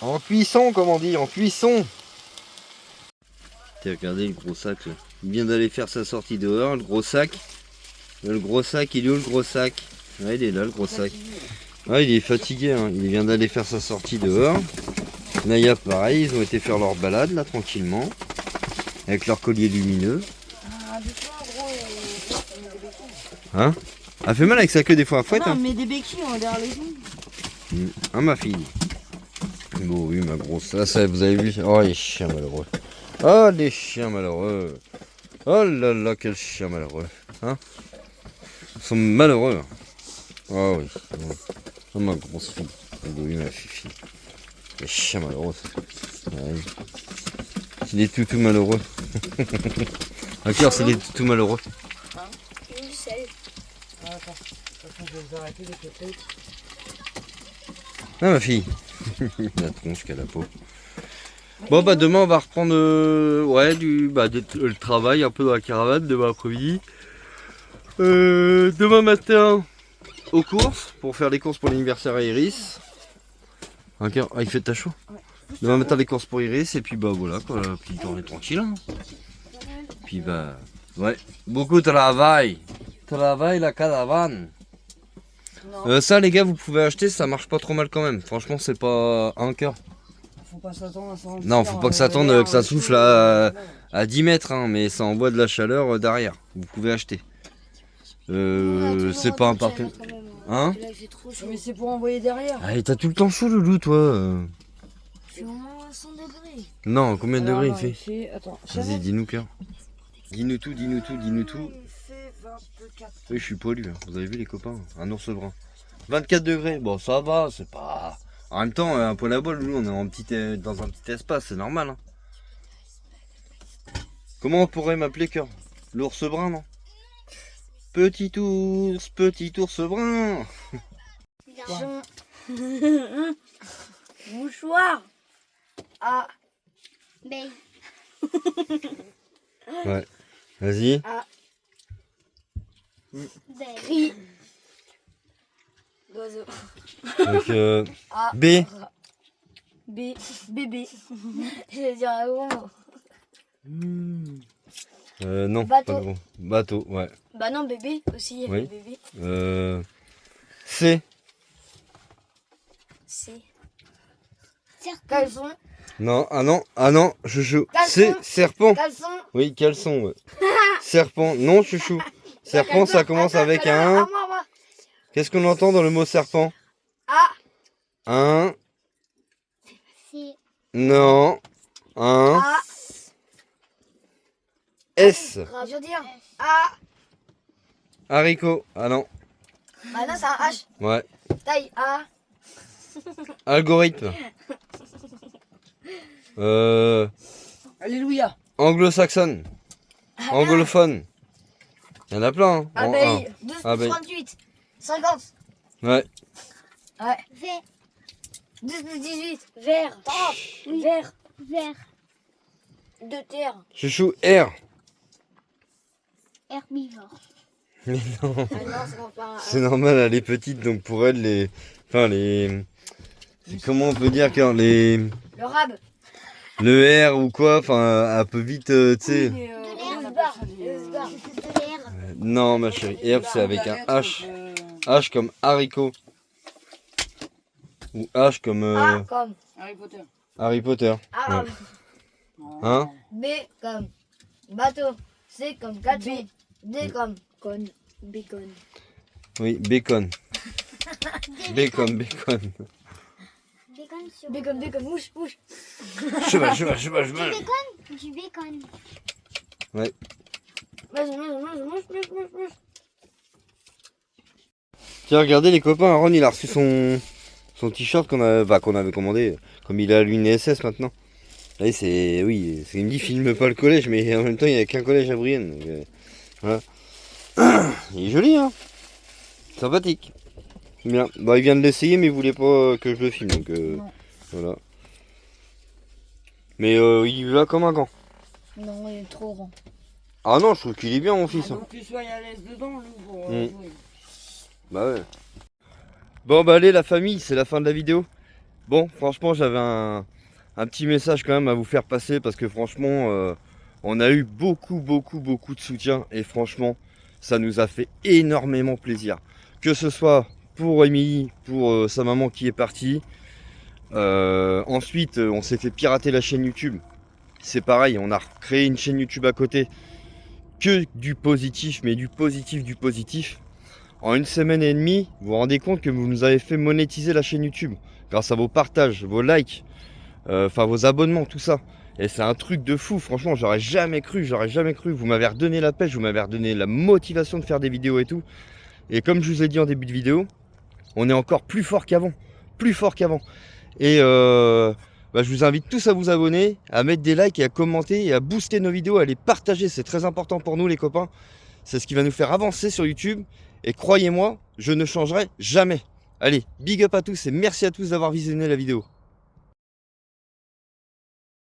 En cuisson, comme on dit, en cuisson. Tiens, regardez le gros sac là. Il vient d'aller faire sa sortie dehors, le gros sac. Le gros sac, il est où le gros sac? Ouais, il est là le gros sac. Ah, il est fatigué, hein. Il vient d'aller faire sa sortie dehors. Naya, pareil, ils ont été faire leur balade là tranquillement. Avec leur collier lumineux. Hein? Elle fait mal avec sa queue des fois à fouette. Non, Hein. mais des béquilles, on derrière les ongles. Hein, ma fille? Bon, oui, ma grosse. Là, ça, vous avez vu? Oh, les chiens malheureux. Oh, les chiens malheureux. Oh là là, quel chien malheureux. Hein? Ils sont malheureux. Oh oui. Oh, ma grosse fille. Oui, ma fille. Les chiens malheureux. Ouais. C'est des toutous malheureux. À cœur, c'est des toutous malheureux. Une seule. Ah, attends. De toute façon, je vais vous arrêter les côtés. Ah, ma fille. La tronche qu'elle a la peau. Bon, bah, demain, on va reprendre le travail un peu dans la caravane, demain après-midi. Demain matin, aux courses, pour faire les courses pour l'anniversaire à Iris. Ok, ah, il fait chaud. Ouais. Demain matin, les courses pour Iris, et puis bah voilà, quoi, puis on est tranquille. Hein. Puis bah, ouais, beaucoup de travail. Travail la caravane. Non, Ça, les gars, vous pouvez acheter, ça marche pas trop mal quand même. Franchement, c'est pas un cœur. faut pas s'attendre à ça. Non, faut pas que ça attende que ça souffle à 10 mètres, hein, mais ça envoie de la chaleur derrière. Vous pouvez acheter. C'est pas un parc. Hein? Là, il fait trop chaud. Mais c'est pour envoyer derrière. Ah, t'as tout le temps chaud, Loulou, toi. Je suis au moins à 100 degrés. Non, combien de Alors, degrés non, il fait? Attends, Vas-y, dis-nous, cœur. Dis-nous tout, dis-nous tout, dis-nous tout. Il fait 24. Oui, je suis poilu, hein. Vous avez vu les copains? Un ours brun. 24 degrés, bon, ça va, c'est pas. En même temps, un poil à bol, Loulou, on est dans un petit espace, c'est normal. Hein. Comment on pourrait m'appeler, cœur? L'ours brun, non? Petit ours brun. Garçon. Mouchoir. Ah. Ben. Ouais. Vas-y. Ben. Cri. D'oiseau. Donc, A. B. Bébé. Je vais dire un gros mot. Non, Bateau. pas de gros. Bateau, ouais. Bah non, bébé aussi. Il y a Oui. le bébé. C. C'est. Caleçon. Non, ah non, chouchou. Caleçon. C, serpent. Caleçon. Oui, caleçon, ouais. Serpent, non, chouchou. Serpent, ça commence avec un. À moi. Qu'est-ce qu'on entend dans le mot serpent? A. Un. C'est. Non. Un. A. S. Je veux dire. A. Haricot. Ah non. Bah non, c'est un H. Ouais. Taille. A. Algorithme. Alléluia. Anglo-saxonne. Anglophone. Il y en a plein. Hein. Abeille. 2 Abeille. 38. 50. Ouais. Ouais. V. 12 plus 18. Vert. 30. Vert. Vert. De terre. Chouchou, R. Herbivore. Mais non. Ah non, c'est pas un C'est normal, elle est petite, donc pour elle, les. Enfin, les. Comment on peut dire quand les. Le rab. Le R ou quoi, enfin, elle peut vite, tu sais. Non, ma chérie, herbe, c'est avec un H. H comme haricot. Ou H comme A comme Harry Potter. Harry Potter. arabe. Hein? B comme bateau. C comme caleçon. D comme con. Bacon. Oui, bacon. Bacon, bacon. Bacon, mouche. Cheval. Du bacon. Ouais. Mouche. Tiens, regardez les copains, Aaron il a reçu son t-shirt qu'on avait commandé, comme il a l'une SS maintenant. Là, c'est il me dit filme pas le collège, mais en même temps il n'y a qu'un collège à Brienne. Donc, voilà. Il est joli, hein. Sympathique. Bien. Bah, il vient de l'essayer, mais il voulait pas que je le filme, donc Non. voilà. Mais il va comme un gant. Non, il est trop grand. Ah non, je trouve qu'il est bien, mon fils. Hein. Donc tu sois à l'aise dedans, lui, pour Mm. jouer. Bah ouais. Bon bah allez la famille, c'est la fin de la vidéo. Bon, franchement j'avais un petit message quand même à vous faire passer parce que franchement on a eu beaucoup de soutien et franchement ça nous a fait énormément plaisir. Que ce soit pour Émilie, pour sa maman qui est partie. Ensuite on s'est fait pirater la chaîne YouTube. C'est pareil, on a créé une chaîne YouTube à côté. Que du positif, mais du positif. En une semaine et demie, vous vous rendez compte que vous nous avez fait monétiser la chaîne YouTube grâce à vos partages, vos likes, enfin vos abonnements, tout ça. Et c'est un truc de fou, franchement, j'aurais jamais cru. Vous m'avez redonné la pêche, vous m'avez redonné la motivation de faire des vidéos et tout. Et comme je vous ai dit en début de vidéo, on est encore plus fort qu'avant. Et bah, je vous invite tous à vous abonner, à mettre des likes et à commenter et à booster nos vidéos, à les partager. C'est très important pour nous les copains. C'est ce qui va nous faire avancer sur YouTube. Et croyez-moi, je ne changerai jamais. Allez, big up à tous et merci à tous d'avoir visionné la vidéo.